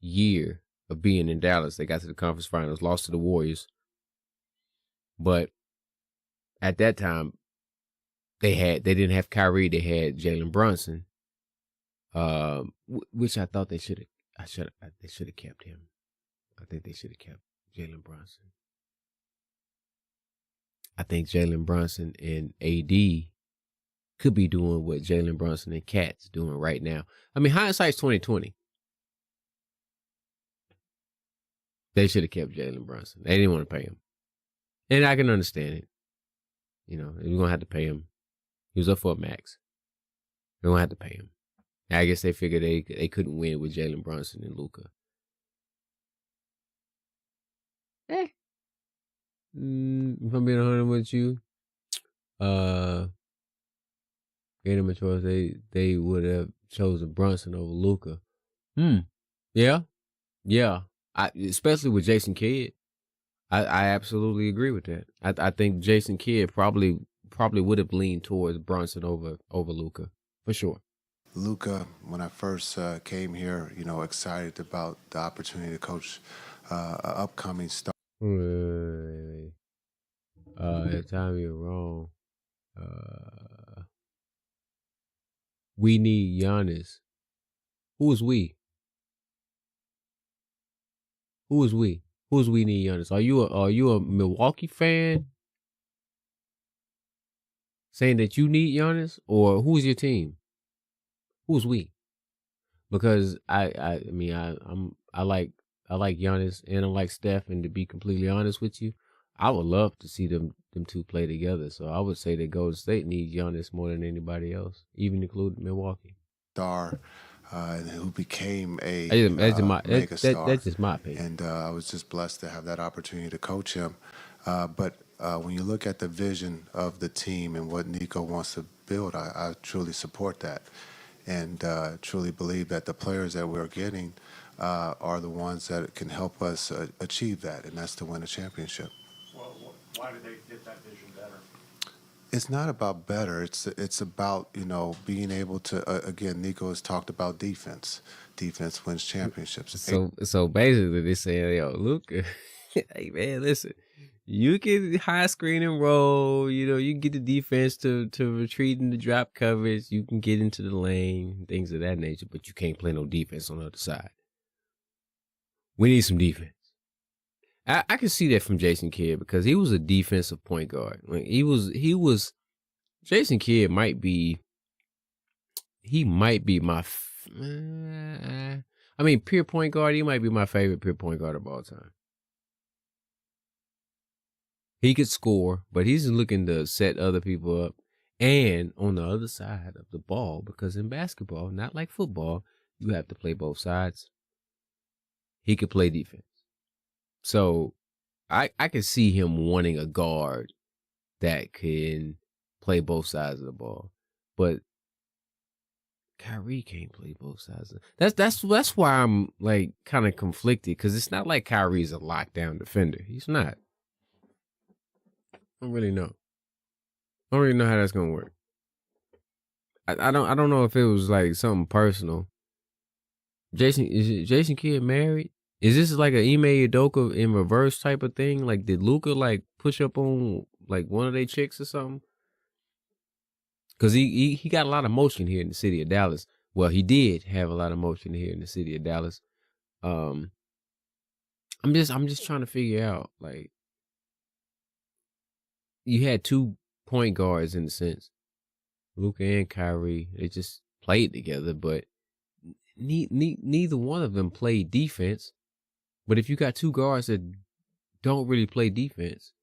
year of being in Dallas. They got to the conference finals, lost to the Warriors. But at that time, they didn't have Kyrie. They had Jalen Brunson, which I thought they should have kept him. I think they should have kept Jalen Brunson. I think Jalen Brunson and AD could be doing what Jalen Brunson and Cat's doing right now. I mean, hindsight's 20/20. They should have kept Jalen Brunson. They didn't want to pay him. And I can understand it. You know, we're going to have to pay him. He was up for a max. We're going to have to pay him. I guess they figured they couldn't win with Jalen Brunson and Luka. If I'm being 100 with you, gave them a choice, they would have chosen Brunson over Luka. Yeah. Especially with Jason Kidd. I absolutely agree with that. I think Jason Kidd probably would have leaned towards Brunson over Luka, for sure. Luka, when I first came here, excited about the opportunity to coach a upcoming star. Wait. That time you're wrong. We need Giannis. Who is we? Who is we? Who's we need Giannis? Are you a Milwaukee fan saying that you need Giannis, or who's your team? Who's we? Because I like Giannis and I like Steph, and to be completely honest with you, I would love to see them two play together. So I would say that Golden State needs Giannis more than anybody else, even including Milwaukee. Star, who became a That's just my opinion. And I was just blessed to have that opportunity to coach him. But when you look at the vision of the team and what Nico wants to build, I truly support that, and truly believe that the players that we're getting are the ones that can help us achieve that, and that's to win a championship. Well, why did they fit that vision better? It's not about better. It's about, being able to, again, Nico has talked about defense. Defense wins championships. So basically they say, yo, Luka, hey man, listen, you can high screen and roll, you can get the defense to retreat in the drop coverage, you can get into the lane, things of that nature, but you can't play no defense on the other side. We need some defense. I can see that from Jason Kidd, because he was a defensive point guard. Like he was Jason Kidd might be my pure point guard. He might be my favorite pure point guard of all time. He could score, but he's looking to set other people up, and on the other side of the ball, because in basketball, not like football, you have to play both sides. He could play defense. So I can see him wanting a guard that can play both sides of the ball. But Kyrie can't play both sides. That's why I'm like kind of conflicted, because it's not like Kyrie's a lockdown defender. He's not. I don't really know. I don't really know how that's gonna work. I don't know if it was like something personal. Is Jason Kidd married? Is this like an Ime Udoka in reverse type of thing? Like, did Luka like push up on like one of their chicks or something? Because he got a lot of motion here in the city of Dallas. Well, he did have a lot of motion here in the city of Dallas. I'm just trying to figure out, like, you had 2 point guards in a sense, Luka and Kyrie. They just played together, but neither one of them played defense. But if you got 2 guards that don't really play defense,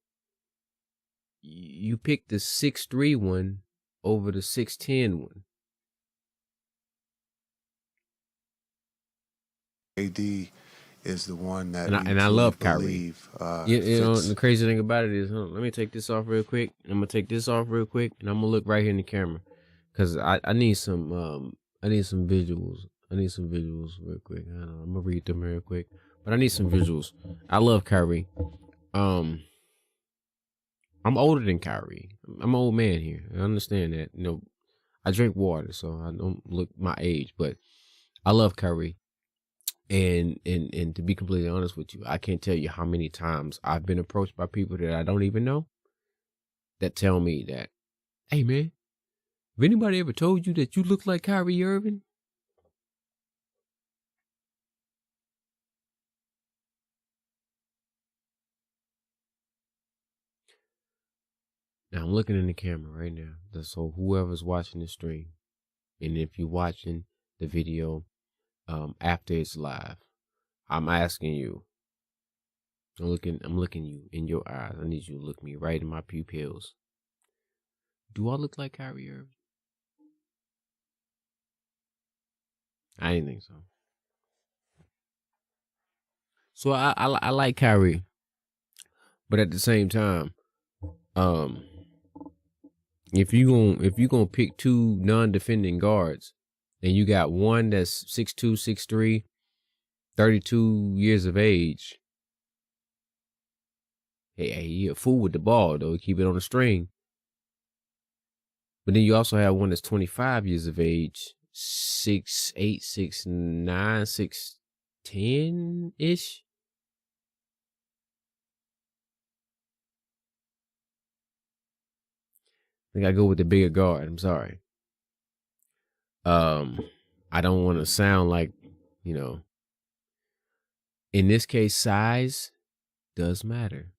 you pick the 6'3" one over the 6'10" one. AD is the one that and I love Kyrie. believe, the crazy thing about it is, let me take this off real quick. I'm gonna take this off real quick, and I'm gonna look right here in the camera, because I need some visuals. I need some visuals real quick. I'm gonna read them real quick, but I need some visuals. I love Kyrie. I'm older than Kyrie. I'm an old man here. I understand that. I drink water, so I don't look my age, but I love Kyrie. And to be completely honest with you, I can't tell you how many times I've been approached by people that I don't even know that tell me that, hey man, have anybody ever told you that you look like Kyrie Irving? Now I'm looking in the camera right now. So whoever's watching the stream, and if you're watching the video after it's live, I'm asking you. I'm looking you in your eyes. I need you to look me right in my pupils. Do I look like Kyrie Irving? I didn't think so. So I like Kyrie, but at the same time, if you gonna pick 2 non-defending guards, and you got one that's 6'2", 6'3", 32 years of age. Hey, he a fool with the ball though. Keep it on the string. But then you also have one that's 25 years of age, 6'8", 6'9", 6'10" ish. think I go with the bigger guard. I'm sorry. I don't want to sound like, in this case, size does matter.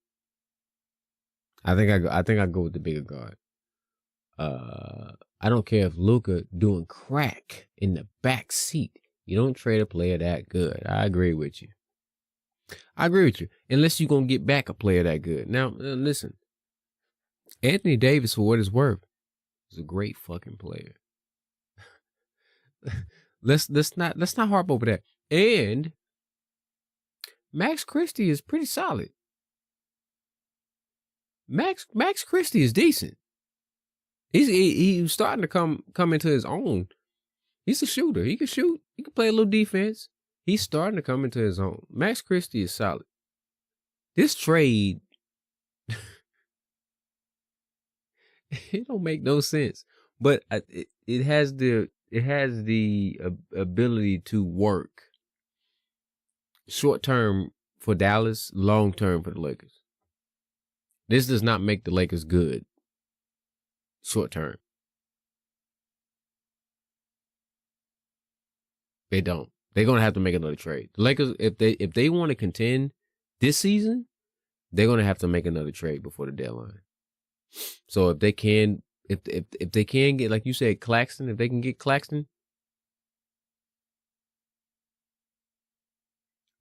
I think I go with the bigger guard. I don't care if Luka doing crack in the back seat. You don't trade a player that good. I agree with you. Unless you're going to get back a player that good. Now, listen. Anthony Davis, for what it's worth, is a great fucking player. let's not harp over that. And Max Christie is pretty solid. Max Christie is decent. He's starting to come into his own. He's a shooter. He can shoot. He can play a little defense. He's starting to come into his own. Max Christie is solid. This trade, it don't make no sense. But it has the ability to work short term for Dallas, long term for the Lakers. This does not make the Lakers good short term. They don't. They're gonna have to make another trade. The Lakers, if they want to contend this season, they're gonna have to make another trade before the deadline. So if they can get, like you said, Claxton, if they can get Claxton,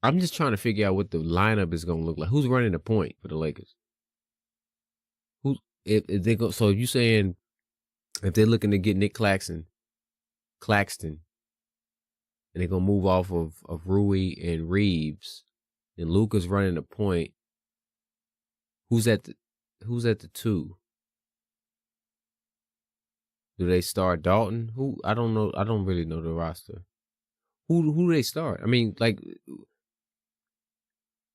I'm just trying to figure out what the lineup is gonna look like. Who's running the point for the Lakers? If they go, so you saying if they're looking to get Nick Claxton, and they're gonna move off of Rui and Reeves, and Luka's running the point. Who's at the two? Do they start Dalton? Who? I don't know. I don't really know the roster. Who do they start? I mean, like,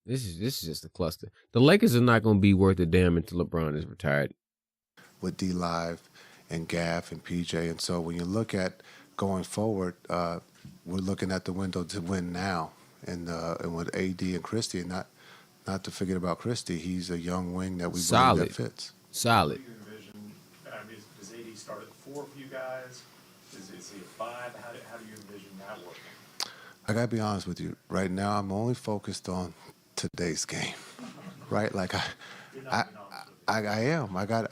this is just a cluster. The Lakers are not gonna be worth a damn until LeBron is retired. With D Live and Gaff and PJ. And so when you look at going forward, we're looking at the window to win now. And with AD and Christie, and not to forget about Christie, he's a young wing that we believe that fits. Solid. Do you envision, does AD start at 4 for you guys? Is he at 5? How do you envision that working? I got to be honest with you. Right now, I'm only focused on today's game. Right? Like I am. I got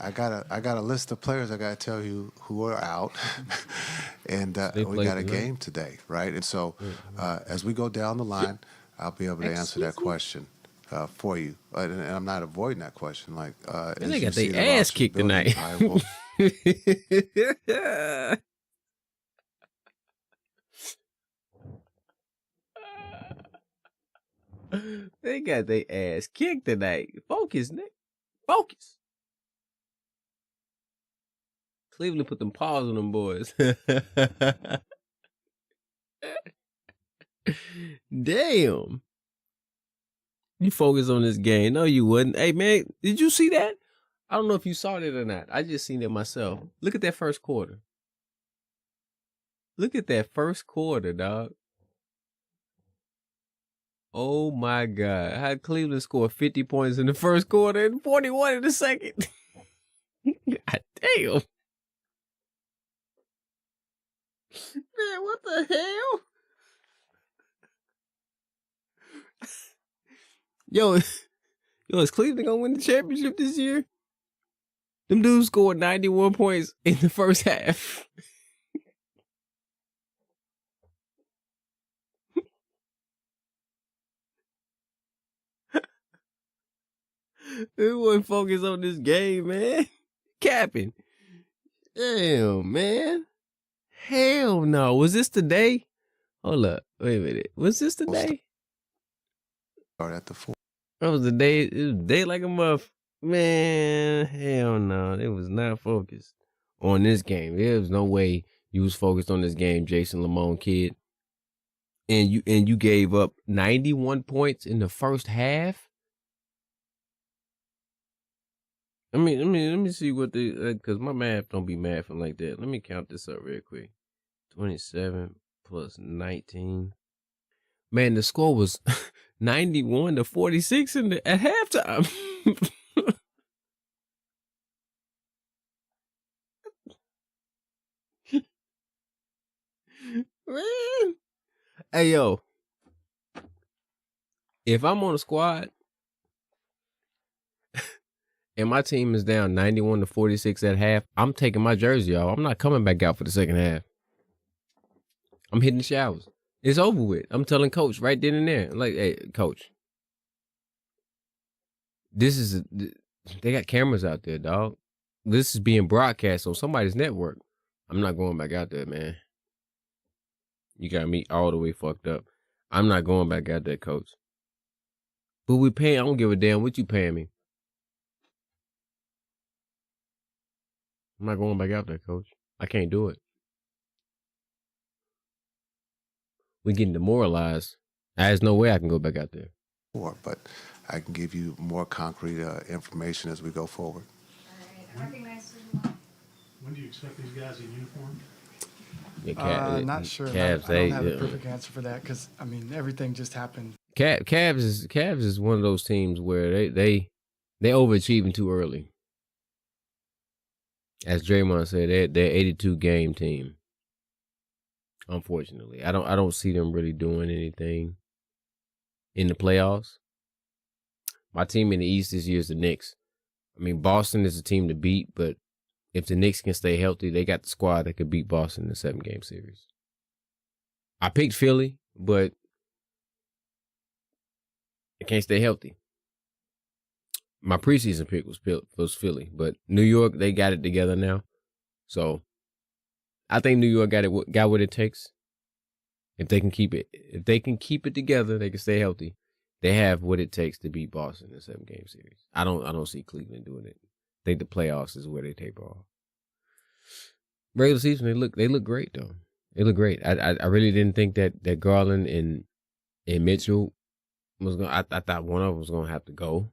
a list of players I got to tell you who are out, and we got a game today, right? And so as we go down the line, I'll be able to answer that question for you, and I'm not avoiding that question. Like, and they got their ass kicked tonight. They got their ass kicked tonight. Focus, Nick. Focus. Cleveland put them paws on them boys. Damn. You focus on this game. No, you wouldn't. Hey, man, did you see that? I don't know if you saw it or not. I just seen it myself. Look at that first quarter. Look at that first quarter, dog. Oh, my God. How Cleveland scored 50 points in the first quarter and 41 in the second. God damn. Man, what the hell? Yo, is Cleveland gonna win the championship this year? Them dudes scored 91 points in the first half. Everyone focus on this game, man. Capping. Damn, man. Hell no. Was this the day? Hold up. Wait a minute. Was this the day? Start at the 4. That was the day. It was a day like a muff. Man, hell no. It was not focused on this game. There was no way you was focused on this game, Jason Lamone kid. And you gave up 91 points in the first half. Let me see what because my math don't be mathing like that. Let me count this up real quick. 27 plus 19. Man, the score was 91-46 at halftime. Man. Hey, yo. If I'm on a squad and my team is down 91-46 at half, I'm taking my jersey off. I'm not coming back out for the second half. I'm hitting the showers. It's over with. I'm telling coach right then and there. Like, hey, coach, they got cameras out there, dog. This is being broadcast on somebody's network. I'm not going back out there, man. You got me all the way fucked up. I'm not going back out there, coach. But we pay. I don't give a damn what you paying me. I'm not going back out there, coach. I can't do it. We getting demoralized. There's no way I can go back out there. But I can give you more concrete information as we go forward. All right, recognize who. When do you expect these guys in uniform? Yeah, Not sure. Cavs, I don't have a perfect answer for that because I mean everything just happened. Cavs is one of those teams where they overachieving too early. As Draymond said, they're 82 game team. Unfortunately, I don't see them really doing anything in the playoffs. My team in the East this year is the Knicks. I mean, Boston is a team to beat, but if the Knicks can stay healthy, they got the squad that could beat Boston in the 7-game series. I picked Philly, but I can't stay healthy. My preseason pick was Philly, but New York, they got it together now. So I think New York got what it takes. If they can keep it together, they can stay healthy. They have what it takes to beat Boston in the 7-game series. I don't see Cleveland doing it. I think the playoffs is where they taper off. Regular season, they look great though. They look great. I really didn't think that Garland and Mitchell was gonna. I thought one of them was gonna have to go.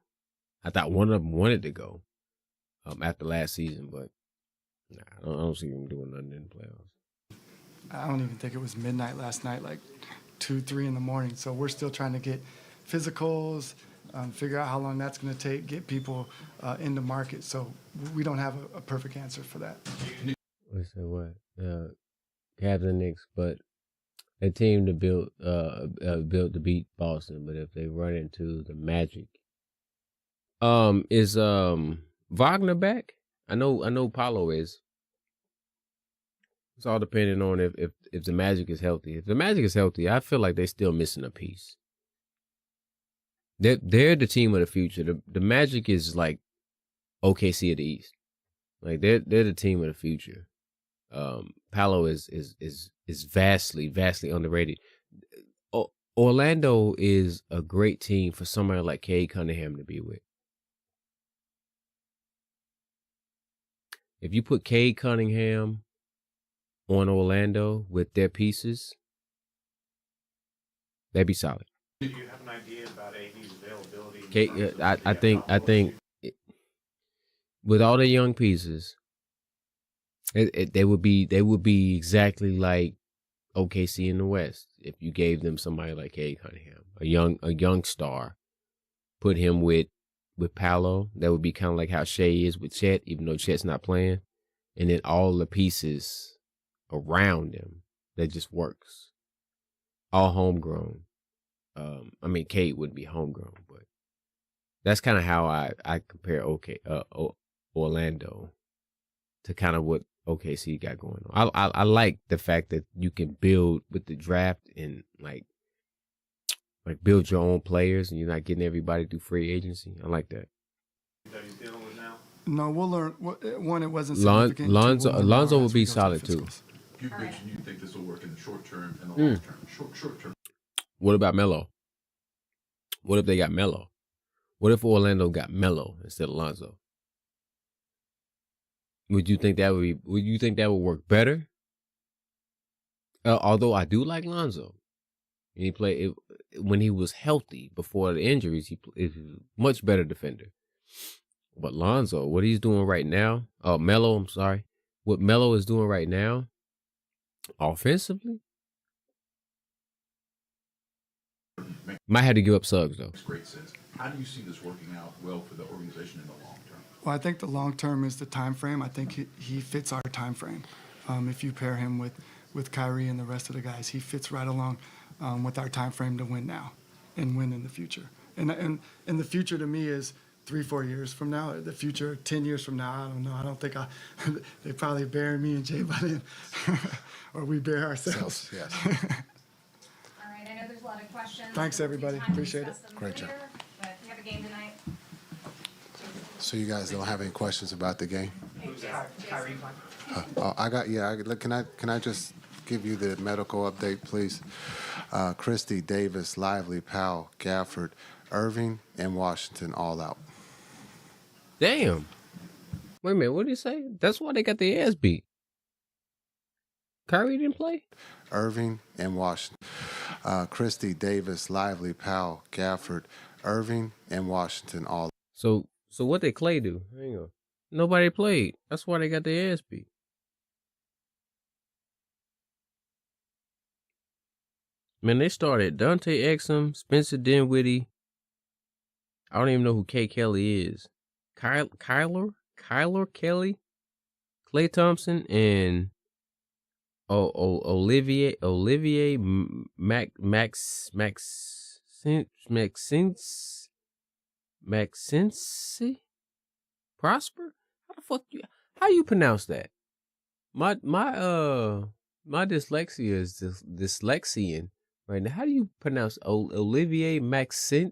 I thought one of them wanted to go after last season, but nah, I don't see them doing nothing in the playoffs. I don't even think it was midnight last night, like 2, 3 in the morning. So we're still trying to get physicals, figure out how long that's going to take, get people in the market. So we don't have a perfect answer for that. Let's say what? Cavs and Knicks, but a team to build to beat Boston. But if they run into the Magic, is Wagner back? I know Paolo is. It's all depending on if the Magic is healthy. If the Magic is healthy, I feel like they're still missing a piece. They're the team of the future. The Magic is like OKC of the East. Like they're the team of the future. Paolo is vastly underrated. Orlando is a great team for somebody like Cade Cunningham to be with. If you put Cade Cunningham on Orlando with their pieces, they'd be solid. Do you have an idea about AD's availability? I think with all their young pieces, they would be exactly like OKC in the West if you gave them somebody like Cade Cunningham, a young star, put him with Paolo. That would be kind of like how Shea is with Chet, even though Chet's not playing, and then all the pieces around him that just works, all homegrown. I mean, Cade wouldn't be homegrown, but that's kind of how I compare Orlando to kind of what OKC got going on. I like the fact that you can build with the draft and like build your own players, and you're not getting everybody through free agency. I like that. That he's dealing with now? No, we'll learn. One, it wasn't significant. Lonzo will be solid too. You mentioned you think this will work in the short term and the long term. Short term. What about Melo? What if they got Melo? What if Orlando got Melo instead of Lonzo? Would you think that would work better? Although I do like Lonzo. He played when he was healthy before the injuries. He is a much better defender. But Lonzo, what he's doing right now, Melo, I'm sorry, what Melo is doing right now, offensively, might have to give up Suggs though. Makes great sense. How do you see this working out well for the organization in the long term? Well, I think the long term is the time frame. I think he fits our time frame. If you pair him with with Kyrie and the rest of the guys. He fits right along with our time frame to win now and win in the future. And the future to me is 3-4 years from now. The future 10 years from now, I don't know. I don't think they probably bury me and Jay by then, or we bury ourselves. Yes. All right, I know there's a lot of questions. Thanks, everybody. We'll take time to Appreciate it. discuss them Great job. later, but you have a game tonight. So you guys don't have any questions about the game? Kyrie playing? Can I just give you the medical update, please? Christie, Davis, Lively, Powell, Gafford, Irving, and Washington all out. Damn. Wait a minute, what did he say? That's why they got their ass beat. Kyrie didn't play? Irving and Washington. Christie, Davis, Lively, Powell, Gafford, Irving, and Washington all. So what did Clay do? Hang on. Nobody played. That's why they got their ass beat. Man, they started Dante Exum, Spencer Dinwiddie. I don't even know who K. Kelly is. Kyler Kelly, Klay Thompson, and Olivier Maxence Prosper. How you pronounce that? My dyslexia is dyslexian right now. How do you pronounce Olivier Maxence?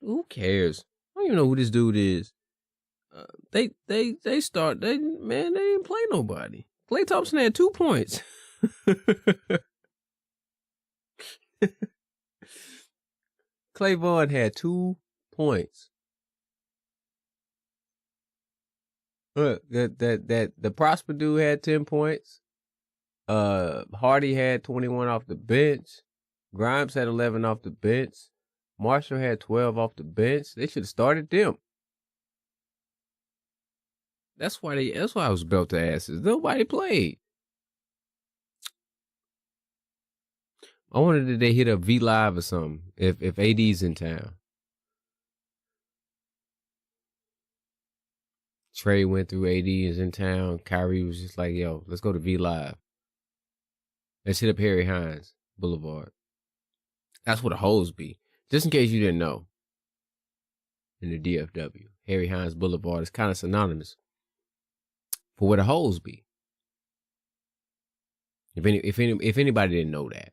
Who cares? I don't even know who this dude is. They didn't play nobody. Klay Thompson had 2 points. Clay Vaughn had 2 points. Look, the Prosper dude had 10 points. Hardy had 21 off the bench. Grimes had 11 off the bench. Marshall had 12 off the bench. They should have started them. That's why I was belt to asses. Nobody played. I wonder did they hit a V Live or something if AD's in town. Trey went through AD is in town. Kyrie was just like, yo, let's go to V Live. Let's hit up Harry Hines Boulevard. That's what the hoes be. Just in case you didn't know. In the DFW. Harry Hines Boulevard is kind of synonymous for where the hoes be. If anybody didn't know that.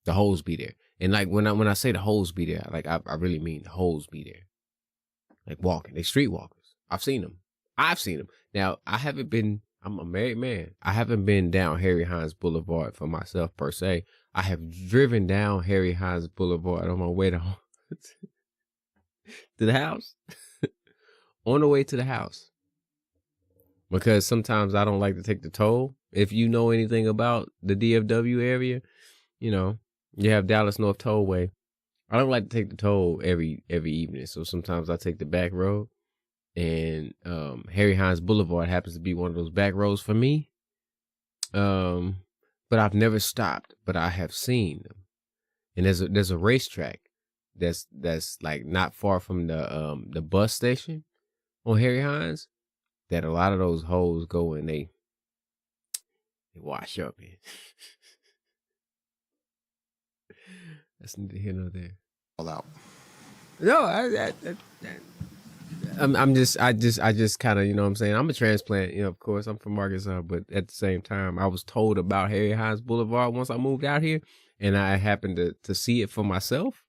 The hoes be there. And like when I say the hoes be there, like I really mean the hoes be there. Like walking. They streetwalkers. I've seen them. Now, I'm a married man. I haven't been down Harry Hines Boulevard for myself per se. I have driven down Harry Hines Boulevard on my way to the house. On the way to the house. Because sometimes I don't like to take the toll. If you know anything about the DFW area, you know, you have Dallas North Tollway. I don't like to take the toll every evening. So sometimes I take the back road. And Harry Hines Boulevard happens to be one of those back roads for me. But I've never stopped, but I have seen them. And there's a racetrack that's like not far from the bus station on Harry Hines that a lot of those hoes go and they wash up in. That's neither here nor there. All out. No, I just kind of, you know what I'm saying? I'm a transplant, you know, of course, I'm from Arkansas, but at the same time, I was told about Harry Hines Boulevard once I moved out here, and I happened to see it for myself.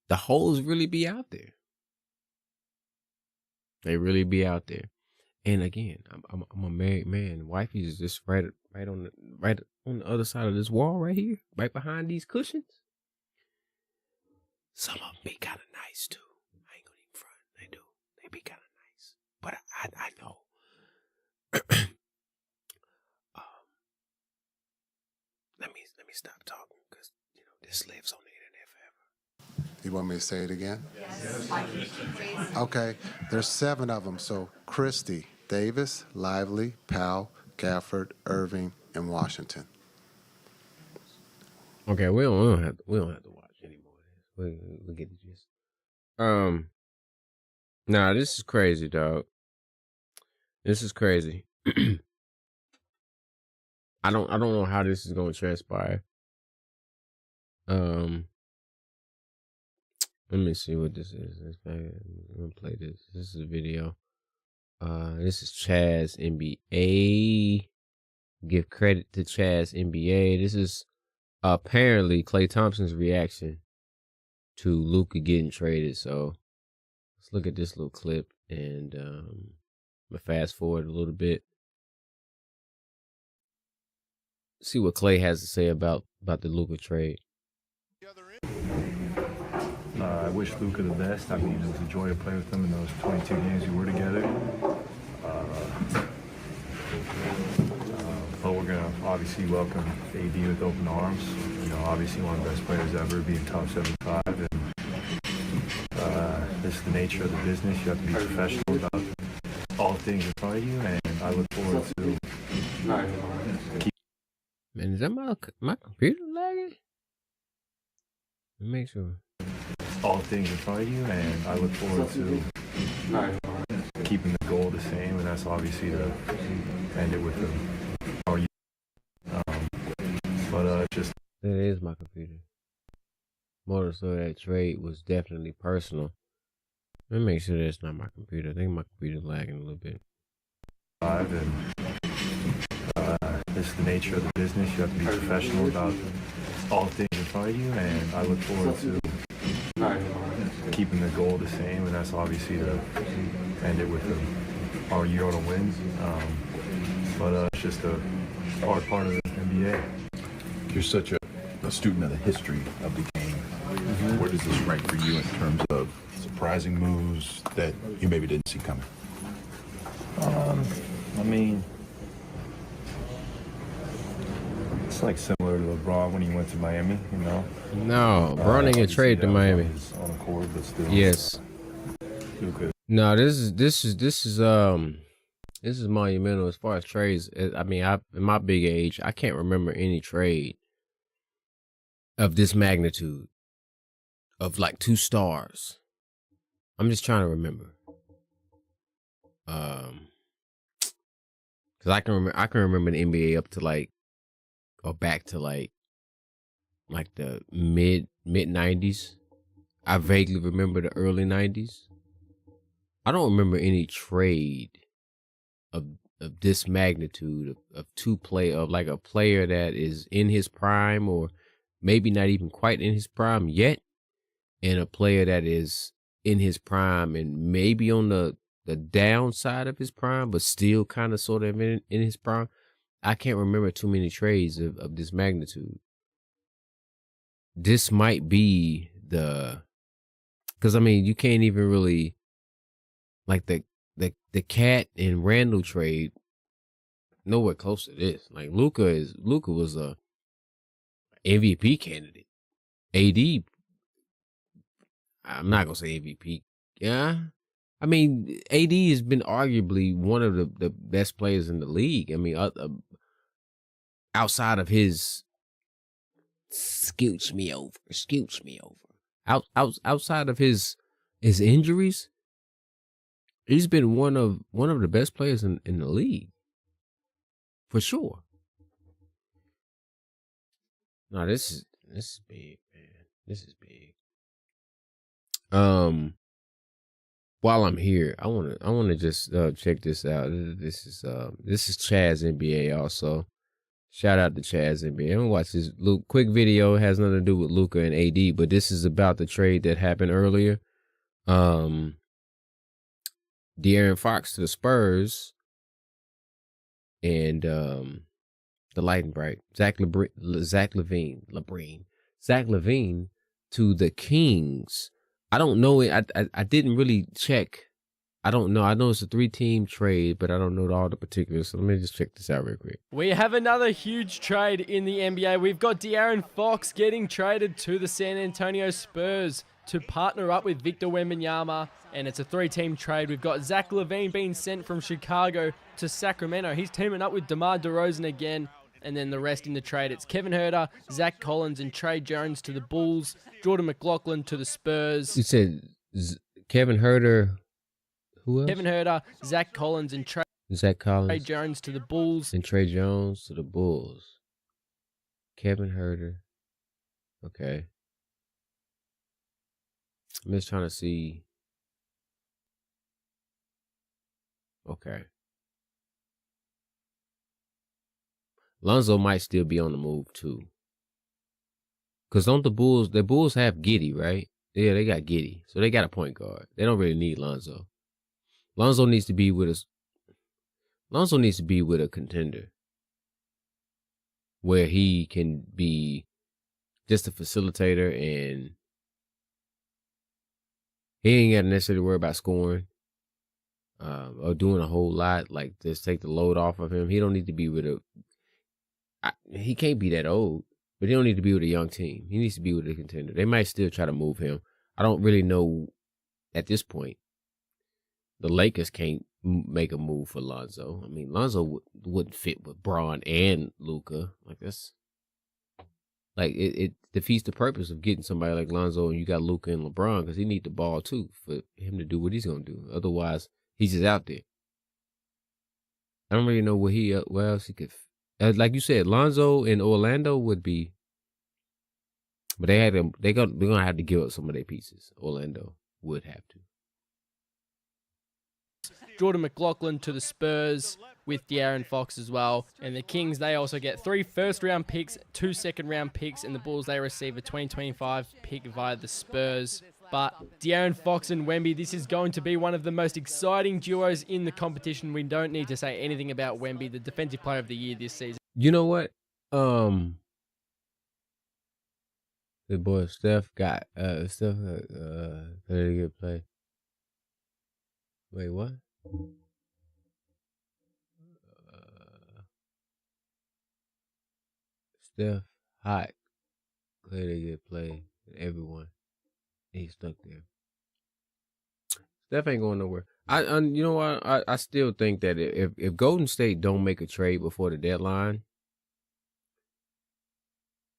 The hoes really be out there. They really be out there. And again, I'm a married man. Wifey is just right on the other side of this wall right here, right behind these cushions. Some of them be kind of nice too. I ain't gonna even front. They do. They be kind of nice. But I know. Let me stop talking because you know this lives on the internet forever. You want me to say it again? Yes. Okay. There's 7 of them. So Christie, Davis, Lively, Powell, Gafford, Irving, and Washington. Okay, we don't have to watch anymore. We get the gist. Nah, this is crazy, dog. This is crazy. I don't know how this is going to transpire. Let me see what this is. I'm gonna play this. This is a video. This is Chaz NBA. Give credit to Chaz NBA. This is apparently Klay Thompson's reaction to Luka getting traded. So let's look at this little clip, and I'm gonna fast forward a little bit. See what Klay has to say about the Luka trade. I wish Luka the best. I mean, it was a joy to play with him in those 22 games we were together. But we're going to obviously welcome AD with open arms. You know, obviously one of the best players ever, being top 75. And this is the nature of the business. You have to be professional about all things in front of you, and I look forward to Man, is that my computer lagging? Let me make sure. all things in front of you, and I look forward to keeping the goal the same, and that's obviously to end it with the just that is my computer. More so that trade was definitely personal. Let me make sure that's not my computer. I think my computer's lagging a little bit. And this is the nature of the business. You have to be professional about all things in front of you, and I look forward to keeping the goal the same, and that's obviously to end it with our year on a win. It's just a hard part of the NBA. You're such a student of the history of the game. Where does this rank for you in terms of surprising moves that you maybe didn't see coming? I mean, it's like similar to LeBron when he went to Miami, you know? No, LeBron didn't get traded to Miami. On the court, but still. Yes. No, this is monumental as far as trades. I mean, in my big age, I can't remember any trade of this magnitude of like 2 stars. I'm just trying to remember. Because I can remember the NBA up to back to the mid 90s. I vaguely remember the early 90s. I don't remember any trade of this magnitude of a player that is in his prime, or maybe not even quite in his prime yet, and a player that is in his prime and maybe on the downside of his prime, but still kind of sort of in his prime. I can't remember too many trades of this magnitude. This might be because I mean, you can't even really, like the Cat and Randall trade, nowhere close to this. Like Luka was a MVP candidate. AD, I'm not gonna say MVP. Yeah, I mean, AD has been arguably one of the best players in the league. I mean, outside of his scooch me over. Outside of his injuries, he's been one of the best players in the league, for sure. No, this is big, man. This is big. While I'm here, I wanna just check this out. This is Chaz NBA also. Shout out to Chaz NBA. I'm gonna watch this little quick video. It has nothing to do with Luka and AD, but this is about the trade that happened earlier. De'Aaron Fox to the Spurs, and the Lightning Bright. Zach LaVine to the Kings. I don't know. I didn't really check. I don't know. I know it's a 3-team trade, but I don't know all the particulars. So let me just check this out real quick. We have another huge trade in the NBA. We've got De'Aaron Fox getting traded to the San Antonio Spurs to partner up with Victor Wembanyama, and it's a 3-team trade. We've got Zach LaVine being sent from Chicago to Sacramento. He's teaming up with DeMar DeRozan again, and then the rest in the trade. It's Kevin Huerter, Zach Collins, and Trey Jones to the Bulls. Jordan McLaughlin to the Spurs. You said Kevin Huerter. Who else? Kevin Huerter, Zach Collins, and Trey. Zach Trey Collins Jones to the Bulls. and Trey Jones to the Bulls. Kevin Herter. Okay. I'm just trying to see. Okay. Lonzo might still be on the move too. Cause don't the Bulls have Giddey, right? Yeah, they got Giddey. So they got a point guard. They don't really need Lonzo. Lonzo needs to be with a contender where he can be just a facilitator and he ain't got to necessarily worry about scoring or doing a whole lot. Like, just take the load off of him. He don't need to be with he can't be that old, but he don't need to be with a young team. He needs to be with a contender. They might still try to move him. I don't really know at this point. The Lakers can't make a move for Lonzo. I mean, Lonzo wouldn't fit with Braun and Luka. Like, that's like it defeats the purpose of getting somebody like Lonzo and you got Luka and LeBron because he need the ball too for him to do what he's gonna do. Otherwise, he's just out there. I don't really know what else he could. Like you said, Lonzo in Orlando would be, but they're gonna have to give up some of their pieces. Orlando would have to. Jordan McLaughlin to the Spurs with De'Aaron Fox as well. And the Kings, they also get 3 first-round picks, 2 second-round picks, and the Bulls, they receive a 2025 pick via the Spurs. But De'Aaron Fox and Wemby, this is going to be one of the most exciting duos in the competition. We don't need to say anything about Wemby, the Defensive Player of the Year this season. You know what? The boy Steph got very good play. Wait, what? Steph hot, clearly good play. Everyone, he's stuck there. Steph ain't going nowhere. You know what? I still think that if Golden State don't make a trade before the deadline,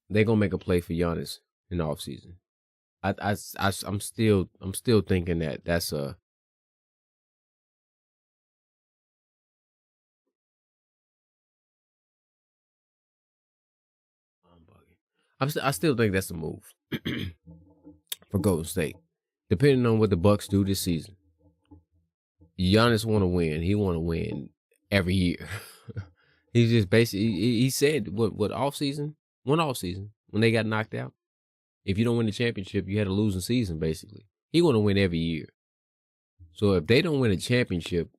they're gonna make a play for Giannis in the offseason. I'm still thinking that's a. I still think that's a move for Golden State, depending on what the Bucks do this season. Giannis want to win. He want to win every year. He's just basically. He said what off season? One off season when they got knocked out. If you don't win the championship, you had a losing season. Basically, he want to win every year. So if they don't win a championship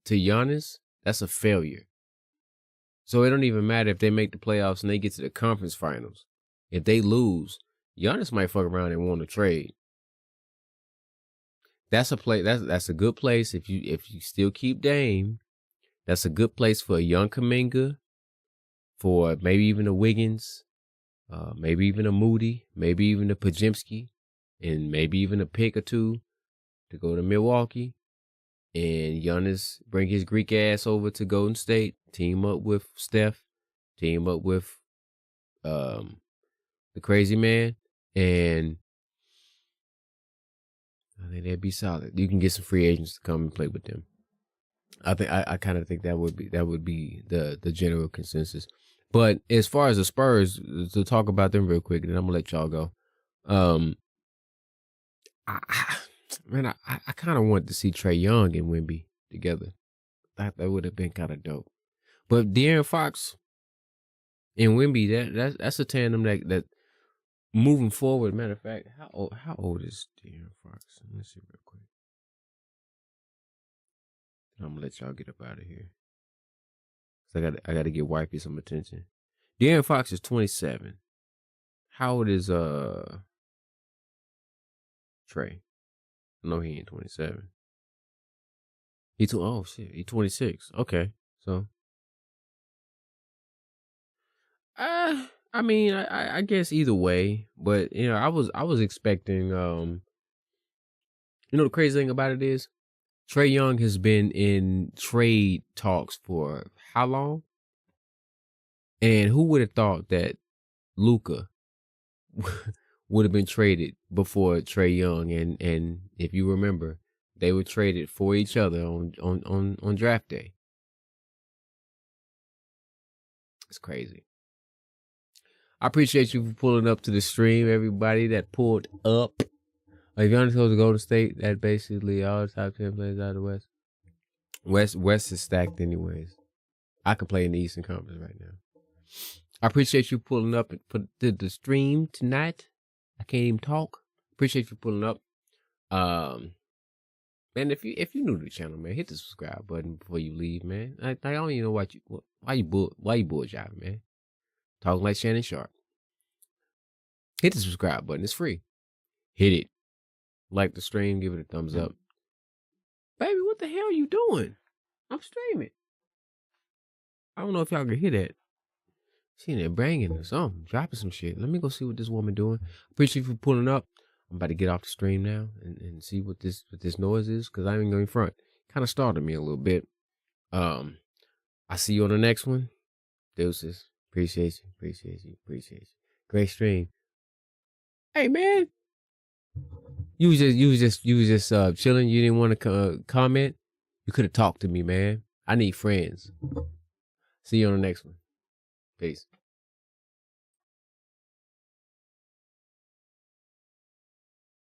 to Giannis, that's a failure. So it don't even matter if they make the playoffs and they get to the conference finals. If they lose, Giannis might fuck around and want to trade. That's a good place if you still keep Dame. That's a good place for a young Kuminga, for maybe even a Wiggins, maybe even a Moody, maybe even a Podziemski, and maybe even a pick or two to go to Milwaukee. And Giannis bring his Greek ass over to Golden State, team up with Steph, team up with the crazy man, and I think that'd be solid. You can get some free agents to come and play with them. I kind of think that would be the general consensus. But as far as the Spurs, to talk about them real quick, and I'm gonna let y'all go. I kind of want to see Trae Young and Wemby together. That would have been kind of dope. But De'Aaron Fox and Wemby, that's a tandem that moving forward. Matter of fact, how old is De'Aaron Fox? Let's see real quick. I'm gonna let y'all get up out of here. So I got to get Wifey some attention. De'Aaron Fox is 27. How old is Trae? I know he ain't 27. He's 26. Okay, so I mean, I guess either way, but I was expecting. The crazy thing about it is, Trae Young has been in trade talks for how long? And who would have thought that Luka would have been traded before Trae Young? And if you remember, They were traded for each other on draft day. It's crazy. I appreciate you for pulling up to the stream, everybody that pulled up. If you're supposed to go to State, that basically all the top 10 players out of the West. West is stacked anyways. I can play in the Eastern Conference right now. I appreciate you pulling up to the stream tonight. I can't even talk. Appreciate you pulling up. Man, if you new to the channel, man, hit the subscribe button before you leave, man. I don't even know why you bullshitting, man. Talking like Shannon Sharp. Hit the subscribe button. It's free. Hit it. Like the stream. Give it a thumbs up. Baby, what the hell are you doing? I'm streaming. I don't know if y'all can hear that. She in there banging or something, dropping some shit. Let me go see what this woman doing. Appreciate you for pulling up. I'm about to get off the stream now and see what this noise is, because I ain't going front. Kind of startled me a little bit. I see you on the next one. Deuces. Appreciate you. Great stream. Hey man, you was just chilling. You didn't want to comment. You could have talked to me, man. I need friends. See you on the next one. Peace.